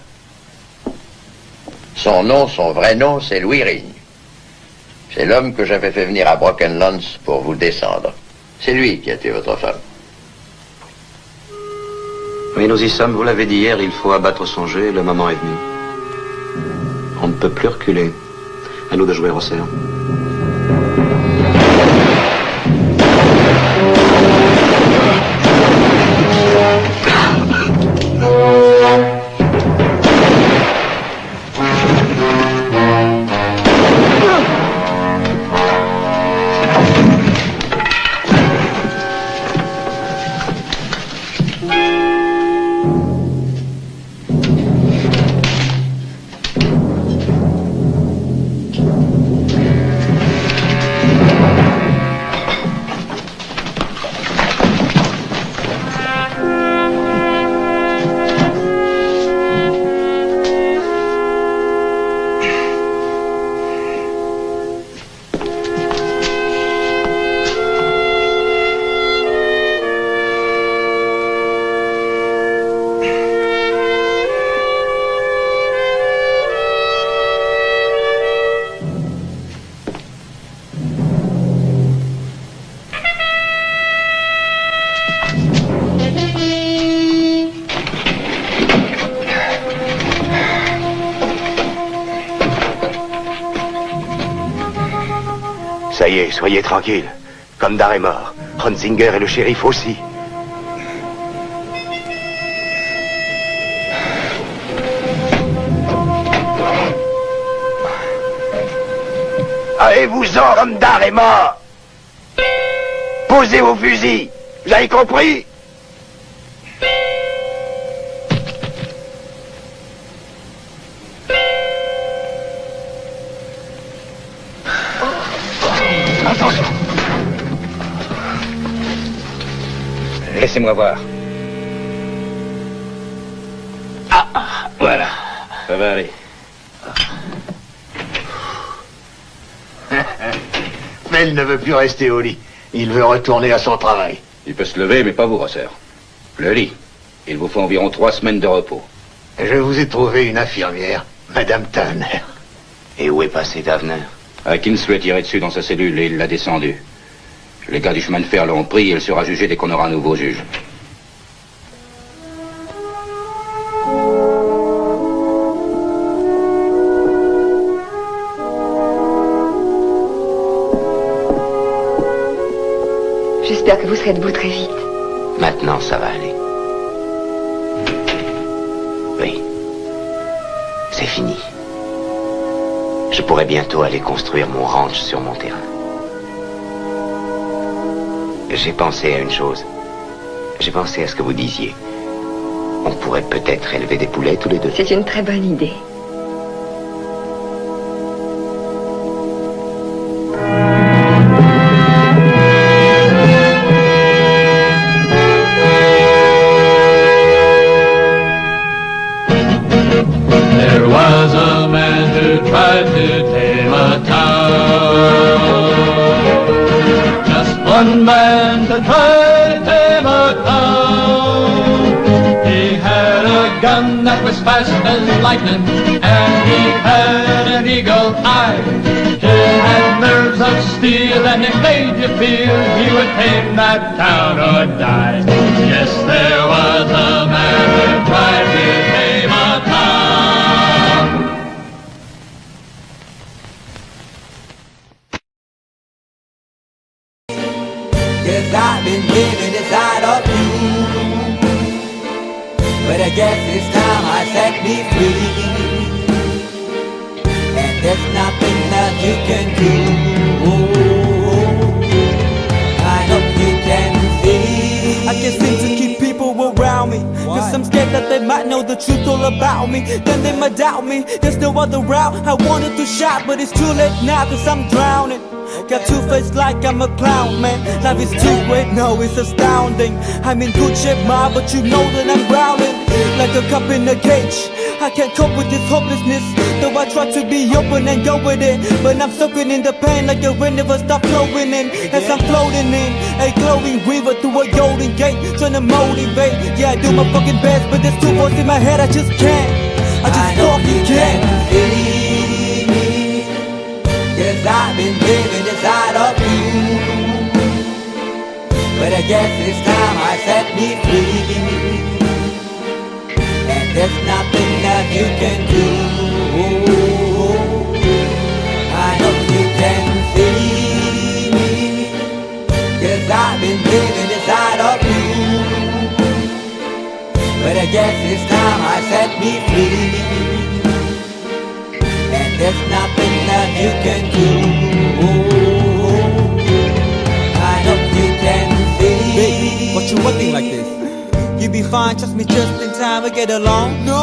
Son nom, son vrai nom, c'est Louis Rigne. C'est l'homme que j'avais fait venir à Broken Lance pour vous descendre. C'est lui qui a tué votre femme. Oui, nous y sommes, vous l'avez dit hier, il faut abattre son jeu, le moment est venu. On ne peut plus reculer. À nous de jouer, Rosser. Ça y est, soyez tranquille. Kandar est mort. Hunzinger et le shérif aussi. Allez-vous-en, Kandar est mort. Posez vos fusils. Vous avez compris? Attention. Laissez-moi voir. Ah, voilà. Ça va aller. Fell ne veut plus rester au lit. Il veut retourner à son travail. Il peut se lever, mais pas vous, Rosser. Le lit. Il vous faut environ 3 semaines de repos. Je vous ai trouvé une infirmière, Madame Tavner. Et où est passé Tavner? Hawkins lui a tiré dessus dans sa cellule et il l'a descendu. Les gars du chemin de fer l'ont pris et il sera jugé dès qu'on aura un nouveau juge. J'espère que vous serez debout très vite. Maintenant, ça va aller. Oui. C'est fini. Je pourrai bientôt aller construire mon ranch sur mon terrain. J'ai pensé à une chose. J'ai pensé à ce que vous disiez. On pourrait peut-être élever des poulets tous les deux. C'est une très bonne idée. There was a man who tried to tame a town. Just one man to try to tame a town. He had a gun that was fast as lightning, and he had an eagle eye. He had nerves of steel, and it made you feel he would tame that town or die. Yes, there was a man who tried to tame a town. Yes, I've been living inside of you, but I guess it's time I set me free, and there's nothing that you can do. I know you can see. I can't seem to keep people around me, cause I'm scared that they might know the truth all about me. Then they might doubt me, there's no other route. I wanted to shout, but it's too late now cause I'm drowning. Got two-faced like I'm a clown, man. Life is too great, no, it's astounding. I'm in good shape, ma, but you know that I'm drowning like a cup in a cage. I can't cope with this hopelessness, though I try to be open and go with it, but I'm soaking in the pain like a rain never stop flowing in. As I'm floating in a glowing river through a golden gate, trying to motivate. Yeah, I do my fucking best, but there's two voices in my head, I just can't. I just fucking can't. Yes, 'cause I've been living inside of you. But I guess this time I set me free, and there's nothing that you can do. I know you can see me, 'cause I've been living inside of you. But I guess this time I set me free, and there's nothing that you can do. I know you can see. Baby, what you acting like this? You be fine, trust me, just in time to get along. No,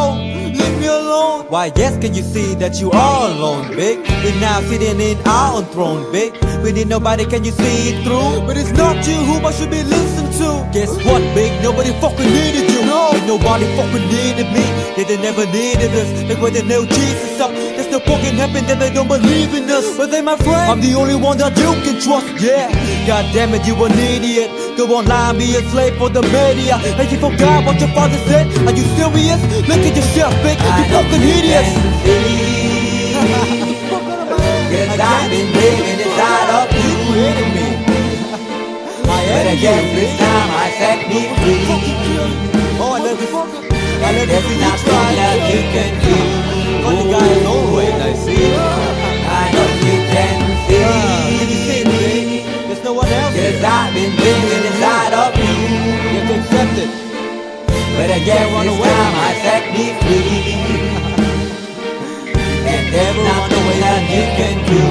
leave me alone. Why, yes, can you see that you are alone, big? We're now sitting in our own throne, big. We need nobody, can you see it through? But it's not you who I should be listening to. Guess what, big? Nobody fucking needed you. No, ain't nobody fucking needed me. Yeah, they never needed us. Like when they nailed Jesus up, there's no fucking heaven, then they don't believe in us. But they my friend, I'm the only one that you can trust. Yeah, god damn it, you an idiot. Go online, be a slave for the media. And you forgot what your father said. Are you serious? Look at yourself, big. You fucking idiots. Cause I've been living inside of you. But I guess this time I set me free. Oh, I love this. There's nothing that you can do. Funny guy is always I see. I know you can see. Can you see me? There's no one else. Cause I've been living inside of you. You have to accept it. But I guess this time I set me free. And there's nothing that you can do.